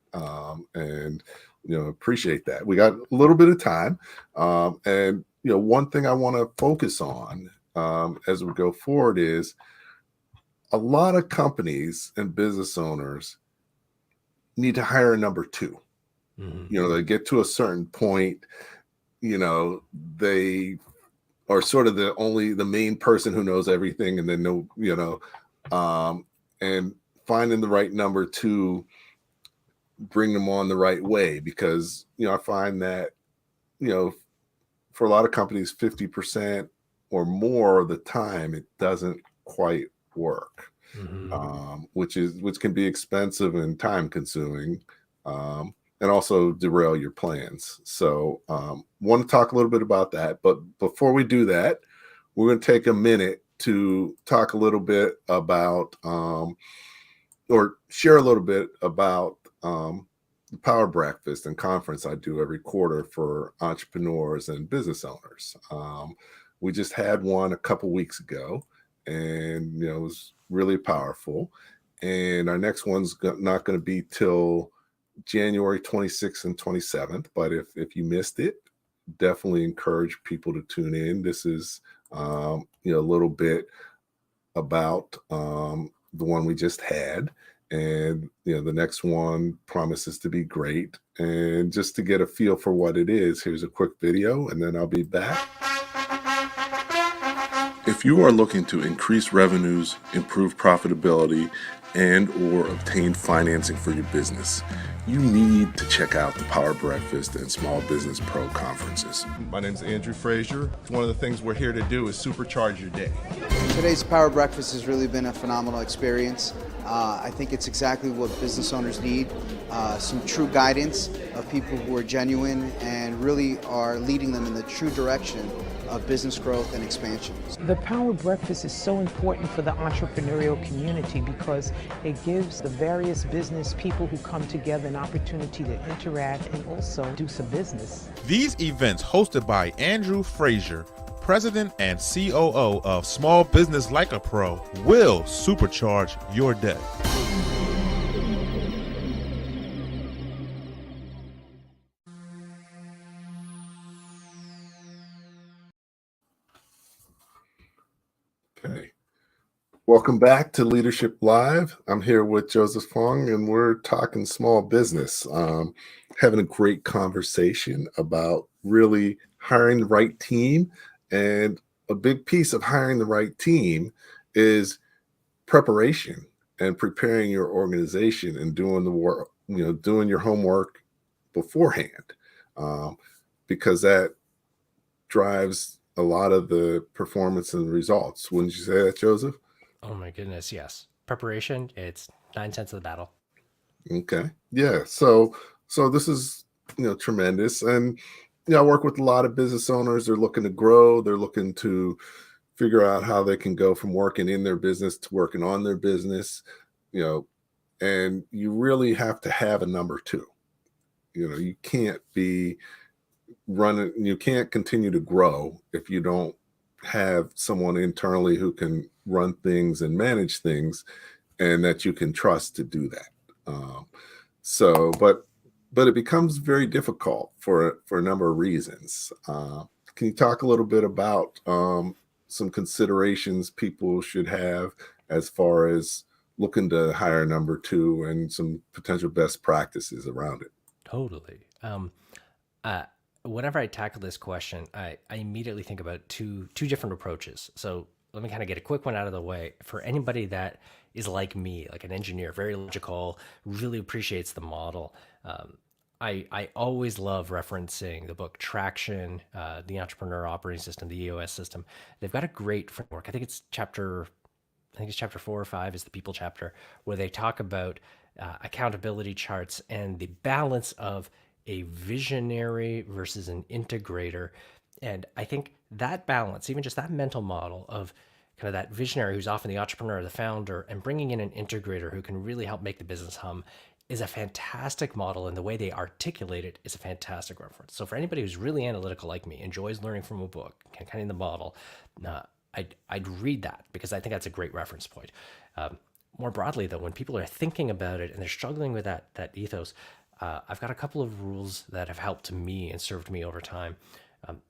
and appreciate that. We got a little bit of time, and one thing I want to focus on as we go forward is a lot of companies and business owners need to hire a number 2. Mm-hmm. They get to a certain point, they are sort of the main person who knows everything, and then and finding the right number 2, bring them on the right way, because I find that for a lot of companies 50% or more of the time it doesn't quite work. Mm-hmm. Which can be expensive and time consuming, and also derail your plans. So want to talk a little bit about that, but before we do that, we're going to take a minute to talk a little bit about or share a little bit about the Power Breakfast and conference I do every quarter for entrepreneurs and business owners. We just had one a couple weeks ago, and it was really powerful. And our next one's not going to be till January 26th and 27th. But if you missed it, definitely encourage people to tune in. This is a little bit about the one we just had, and the next one promises to be great. And just to get a feel for what it is, here's a quick video, and then I'll be back. If you are looking to increase revenues, improve profitability, and or obtain financing for your business, you need to check out the Power Breakfast and Small Business Pro conferences. My name is Andrew Frazier. One of the things we're here to do is supercharge your day. Today's Power Breakfast has really been a phenomenal experience. I think it's exactly what business owners need, some true guidance of people who are genuine and really are leading them in the true direction of business growth and expansion. The Power Breakfast is so important for the entrepreneurial community because it gives the various business people who come together an opportunity to interact and also do some business. These events, hosted by Andrew Frazier, President and COO of Small Business Like a Pro, will supercharge your day. Okay. Welcome back to Leadership Live. I'm here with Joseph Fung, and we're talking small business, having a great conversation about really hiring the right team. And a big piece of hiring the right team is preparation and preparing your organization and doing the doing your homework beforehand, um, because that drives a lot of the performance and results. Wouldn't you say that, Joseph? Oh my goodness, yes. Preparation, it's 9 cents of the battle. Okay. Yeah. So this is, tremendous. And I work with a lot of business owners. They're looking to grow. They're looking to figure out how they can go from working in their business to working on their business, you know, and you really have to have a number two. You can't be running, you can't continue to grow if you don't have someone internally who can run things and manage things and that you can trust to do that. So, but it becomes very difficult for a number of reasons. Can you talk a little bit about some considerations people should have as far as looking to hire number two and some potential best practices around it? Totally. Uh, Whenever I tackle this question, I immediately think about two different approaches. So let me kind of get a quick one out of the way. For anybody that is like me, like an engineer, very logical, really appreciates the model. I always love referencing the book Traction, the Entrepreneur Operating System, the EOS system. They've got a great framework. I think it's chapter 4 or 5 is the people chapter, where they talk about accountability charts and the balance of a visionary versus an integrator. And I think that balance, even just that mental model of kind of that visionary who's often the entrepreneur, the founder, and bringing in an integrator who can really help make the business hum is a fantastic model. And the way they articulate it is a fantastic reference. So for anybody who's really analytical like me, enjoys learning from a book, kind of in the model, uh, I'd read that because I think that's a great reference point. More broadly, though, when people are thinking about it and they're struggling with that ethos, I've got a couple of rules that have helped me and served me over time.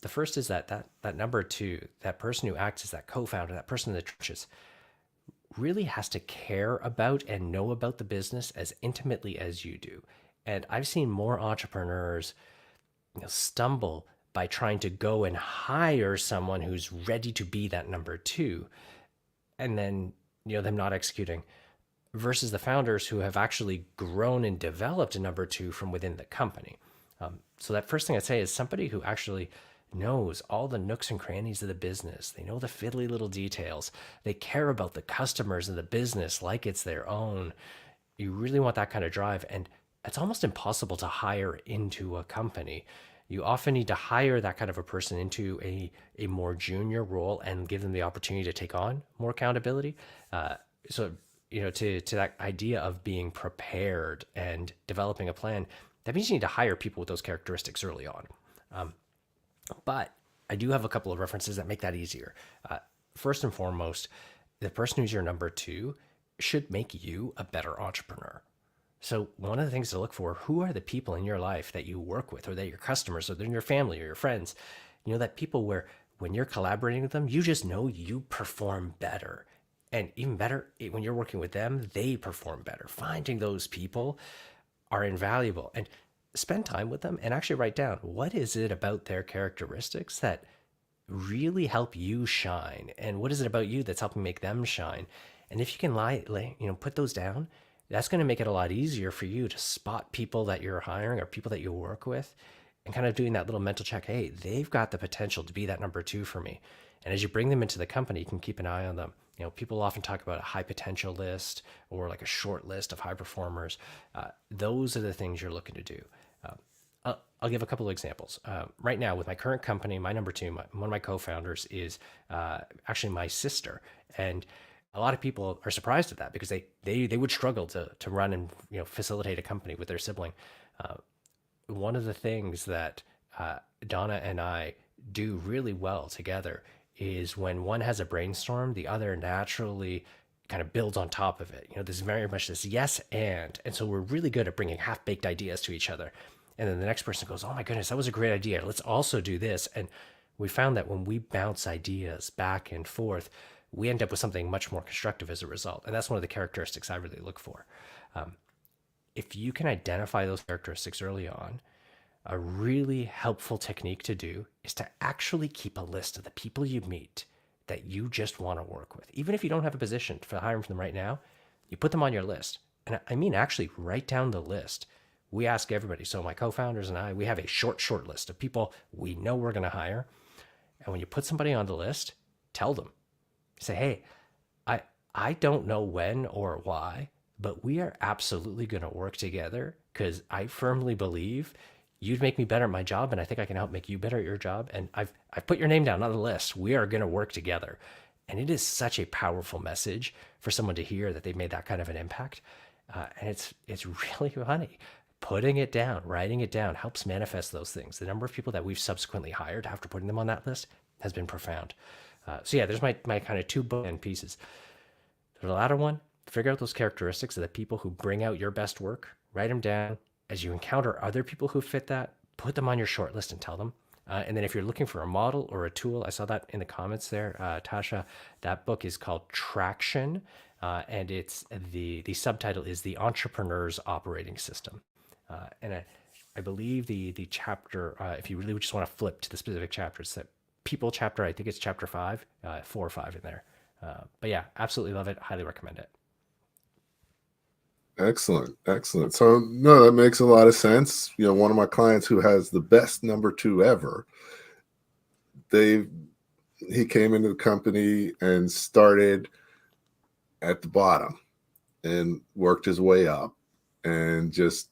The first is that number two, that person who acts as that co-founder, that person in the trenches, really has to care about and know about the business as intimately as you do. And I've seen more entrepreneurs stumble by trying to go and hire someone who's ready to be that number two, and then them not executing, versus the founders who have actually grown and developed a number two from within the company. So that first thing I'd say is somebody who actually knows all the nooks and crannies of the business. They know the fiddly little details. They care about the customers and the business like it's their own. You really want that kind of drive. And it's almost impossible to hire into a company. You often need to hire that kind of a person into a more junior role and give them the opportunity to take on more accountability. So, to that idea of being prepared and developing a plan, that means you need to hire people with those characteristics early on. But I do have a couple of references that make that easier. First and foremost, the person who's your number two should make you a better entrepreneur. So one of the things to look for, who are the people in your life that you work with, or that your customers, or they're in your family or your friends, that people where when you're collaborating with them, you just know you perform better. And even better, when you're working with them, they perform better. Finding those people are invaluable, and spend time with them and actually write down, what is it about their characteristics that really help you shine, and what is it about you that's helping make them shine. And if you can put those down, that's going to make it a lot easier for you to spot people that you're hiring or people that you work with, and kind of doing that little mental check. Hey, they've got the potential to be that number two for me. And as you bring them into the company, you can keep an eye on them. People often talk about a high potential list or like a short list of high performers. Those are the things you're looking to do. I'll give a couple of examples. Right now, with my current company, my number two, one of my co-founders is actually my sister. And a lot of people are surprised at that because they would struggle to run and facilitate a company with their sibling. One of the things that Donna and I do really well together is when one has a brainstorm, the other naturally kind of builds on top of it. There's very much this yes and so we're really good at bringing half-baked ideas to each other. And then the next person goes, oh my goodness, that was a great idea. Let's also do this. And we found that when we bounce ideas back and forth, we end up with something much more constructive as a result. And that's one of the characteristics I really look for. If you can identify those characteristics early on, a really helpful technique to do is to actually keep a list of the people you meet that you just want to work with. Even if you don't have a position for hiring for them right now, you put them on your list. And I mean, actually write down the list. We ask everybody. So my co-founders and I, we have a short list of people we know we're going to hire. And when you put somebody on the list, tell them, say, hey, I I don't know when or why, but we are absolutely going to work together because I firmly believe you'd make me better at my job, and I think I can help make you better at your job. And I've put your name down on the list. We are going to work together, and it is such a powerful message for someone to hear that they've made that kind of an impact. And it's really funny. Putting it down, writing it down helps manifest those things. The number of people that we've subsequently hired after putting them on that list has been profound. So yeah, there's my kind of two bookend pieces. The latter one, figure out those characteristics of the people who bring out your best work, write them down. As you encounter other people who fit that, put them on your short list and tell them. And then if you're looking for a model or a tool, I saw that in the comments there, Tasha, that book is called Traction. And it's the subtitle is The Entrepreneur's Operating System. And I believe the chapter, if you really just want to flip to the specific chapter, it's that people chapter. I think it's chapter 5, 4 or 5 in there. But yeah, absolutely love it. Highly recommend it. Excellent. So no, that makes a lot of sense. One of my clients who has the best number 2 ever, he came into the company and started at the bottom and worked his way up and just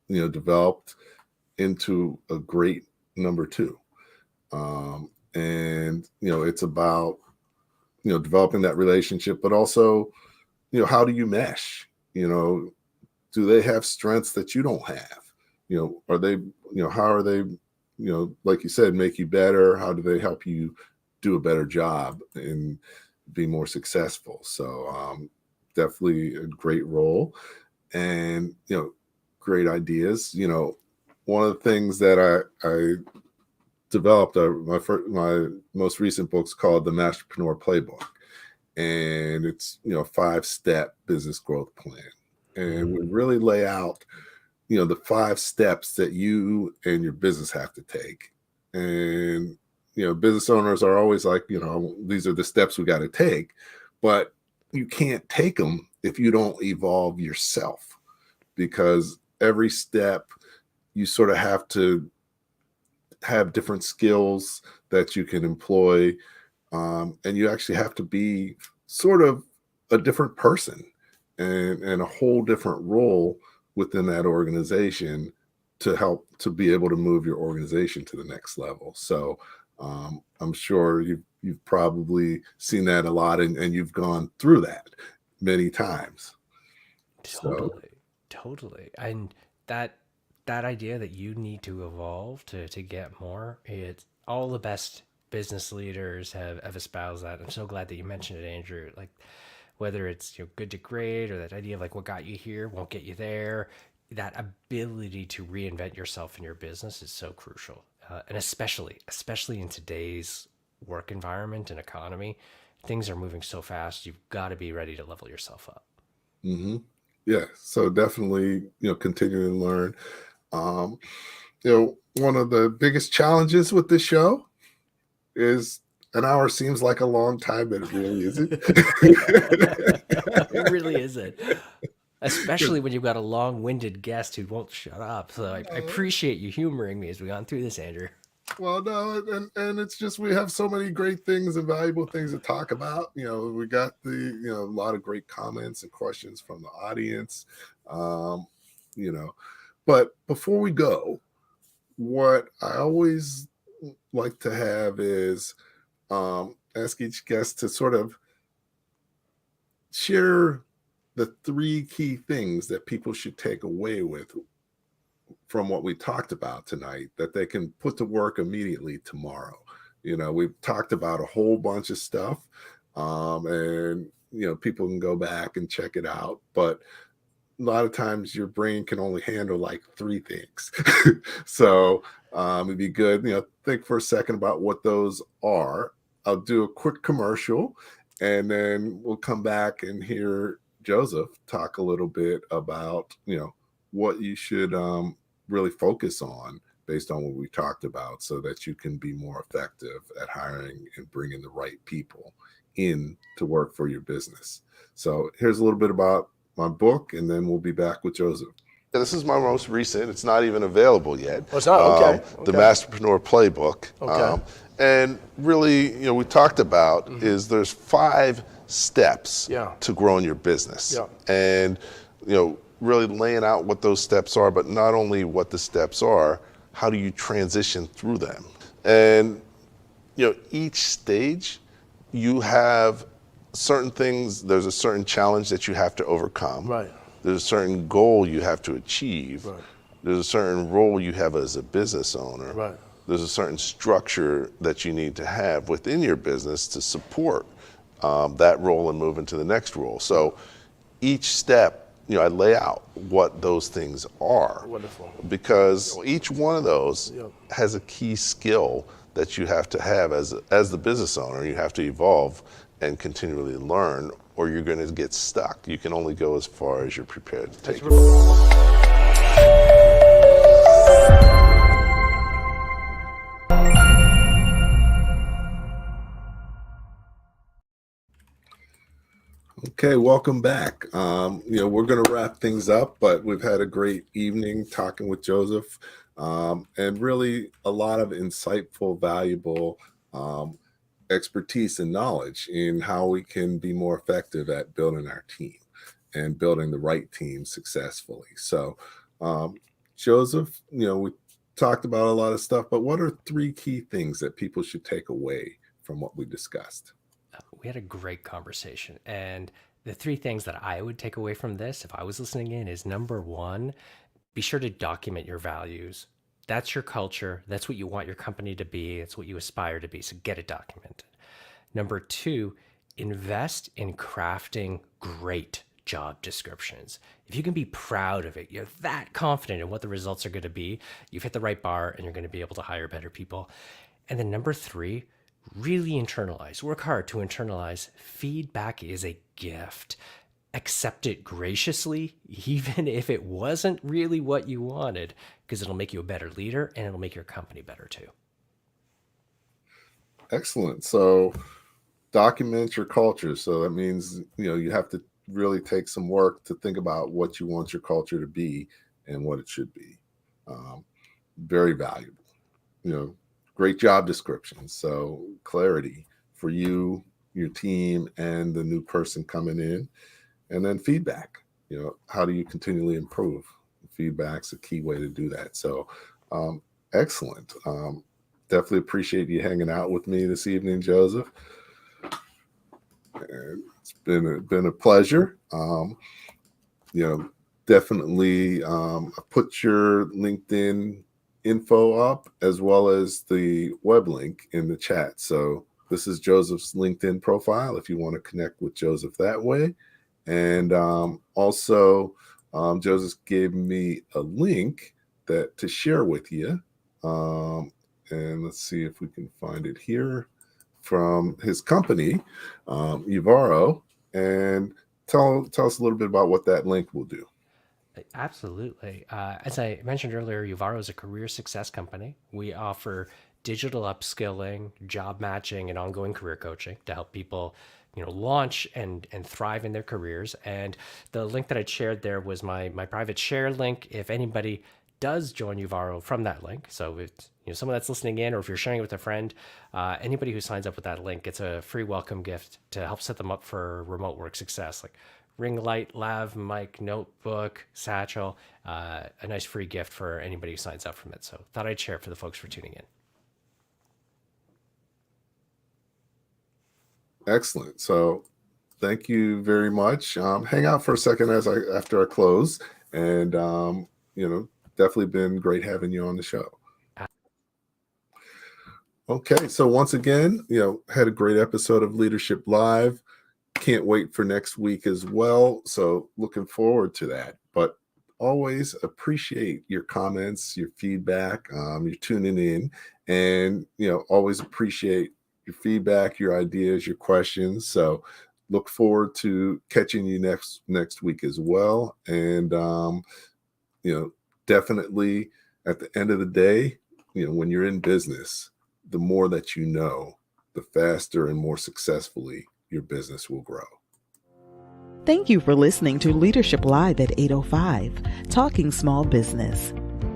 developed into a great number 2. And it's about developing that relationship, but also how do you mesh? Do they have strengths that you don't have? Are they, how are they, like you said, make you better? How do they help you do a better job and be more successful? So definitely a great role and, great ideas. One of the things that I developed, my most recent book's called The Masterpreneur Playbook. And it's 5-step business growth plan, and we really lay out the 5 steps that you and your business have to take. And business owners are always like, these are the steps we got to take, but you can't take them if you don't evolve yourself, because every step you sort of have to have different skills that you can employ. And you actually have to be sort of a different person and a whole different role within that organization to help to be able to move your organization to the next level. So I'm sure you've probably seen that a lot, and you've gone through that many times. Totally. And that idea that you need to evolve to get more, it's all the best business leaders have espoused that. I'm so glad that you mentioned it, Andrew. Like, whether it's good to great, or that idea of like what got you here won't get you there, that ability to reinvent yourself in your business is so crucial. And especially in today's work environment and economy, things are moving so fast. You've got to be ready to level yourself up. Mm-hmm. Yeah. So definitely, continue to learn. One of the biggest challenges with this show is an hour seems like a long time, but it really isn't. It really isn't. Especially when you've got a long-winded guest who won't shut up. So I appreciate you humoring me as we gone through this, Andrew. Well, no, and it's just we have so many great things and valuable things to talk about. We got a lot of great comments and questions from the audience. But before we go, what I always like to have is ask each guest to sort of share the 3 key things that people should take away from what we talked about tonight that they can put to work immediately tomorrow. We've talked about a whole bunch of stuff, and people can go back and check it out, but a lot of times your brain can only handle like 3 things. So it'd be good, think for a second about what those are. I'll do a quick commercial, and then we'll come back and hear Joseph talk a little bit about, what you should really focus on based on what we talked about, so that you can be more effective at hiring and bringing the right people in to work for your business. So here's a little bit about my book, and then we'll be back with Joseph. This is my most recent. It's not even available yet. Oh, it's not? Okay. The Masterpreneur Playbook. Okay. And really, we talked about is there's 5 steps to growing your business. Yeah. And, really laying out what those steps are, but not only what the steps are, how do you transition through them? And, each stage, you have certain things, there's a certain challenge that you have to overcome. Right. There's a certain goal you have to achieve. Right. There's a certain role you have as a business owner. Right. There's a certain structure that you need to have within your business to support that role and move into the next role. So each step, I lay out what those things are. Wonderful. Because each one of those has a key skill that you have to have as the business owner. You have to evolve and continually learn, or you're going to get stuck. You can only go as far as you're prepared to take it. Okay, welcome back. We're going to wrap things up, but we've had a great evening talking with Joseph, and really a lot of insightful, valuable expertise and knowledge in how we can be more effective at building our team and building the right team successfully. So, Joseph, we talked about a lot of stuff, but what are 3 key things that people should take away from what we discussed? We had a great conversation, and the 3 things that I would take away from this, if I was listening in, is number 1, be sure to document your values. That's your culture. That's what you want your company to be. It's what you aspire to be. So get it documented. Number 2, invest in crafting great job descriptions. If you can be proud of it, you're that confident in what the results are going to be, you've hit the right bar and you're going to be able to hire better people. And then number 3, really internalize. Work hard to internalize. Feedback is a gift. Accept it graciously, even if it wasn't really what you wanted, because it'll make you a better leader and it'll make your company better too. Excellent. So document your culture. So that means, you have to really take some work to think about what you want your culture to be and what it should be. Very valuable. Great job descriptions. So clarity for you, your team, and the new person coming in. And then feedback. How do you continually improve? Feedback's a key way to do that. So excellent. Definitely appreciate you hanging out with me this evening, Joseph. And it's been a pleasure. Definitely put your LinkedIn info up as well as the web link in the chat. So this is Joseph's LinkedIn profile if you want to connect with Joseph that way. And also Joseph gave me a link to share with you. And let's see if we can find it here from his company, Avero, and tell us a little bit about what that link will do. Absolutely. As I mentioned earlier, Avero is a career success company. We offer digital upskilling, job matching, and ongoing career coaching to help people, launch and thrive in their careers. And the link that I shared there was my private share link. If anybody does join Avero from that link, so if someone that's listening in, or if you're sharing it with a friend, anybody who signs up with that link gets a free welcome gift to help set them up for remote work success, like ring light, lav mic, notebook, satchel, a nice free gift for anybody who signs up from it. So thought I'd share it for the folks for tuning in. Excellent. So thank you very much. Hang out for a second after I close, and definitely been great having you on the show. Okay, so once again, had a great episode of Leadership Live. Can't wait for next week as well. So looking forward to that. But always appreciate your comments, your feedback, your tuning in, and always appreciate your feedback, your ideas, your questions. So look forward to catching you next week as well. And definitely at the end of the day, when you're in business, the more that you know, the faster and more successfully your business will grow. Thank you for listening to Leadership Live at 805, Talking Small Business.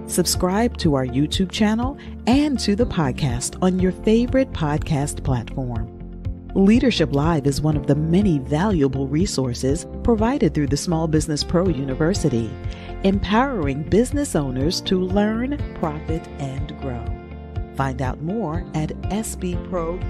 Subscribe to our YouTube channel and to the podcast on your favorite podcast platform. Leadership Live is one of the many valuable resources provided through the Small Business Pro University, empowering business owners to learn, profit, and grow. Find out more at sbpro.u.com.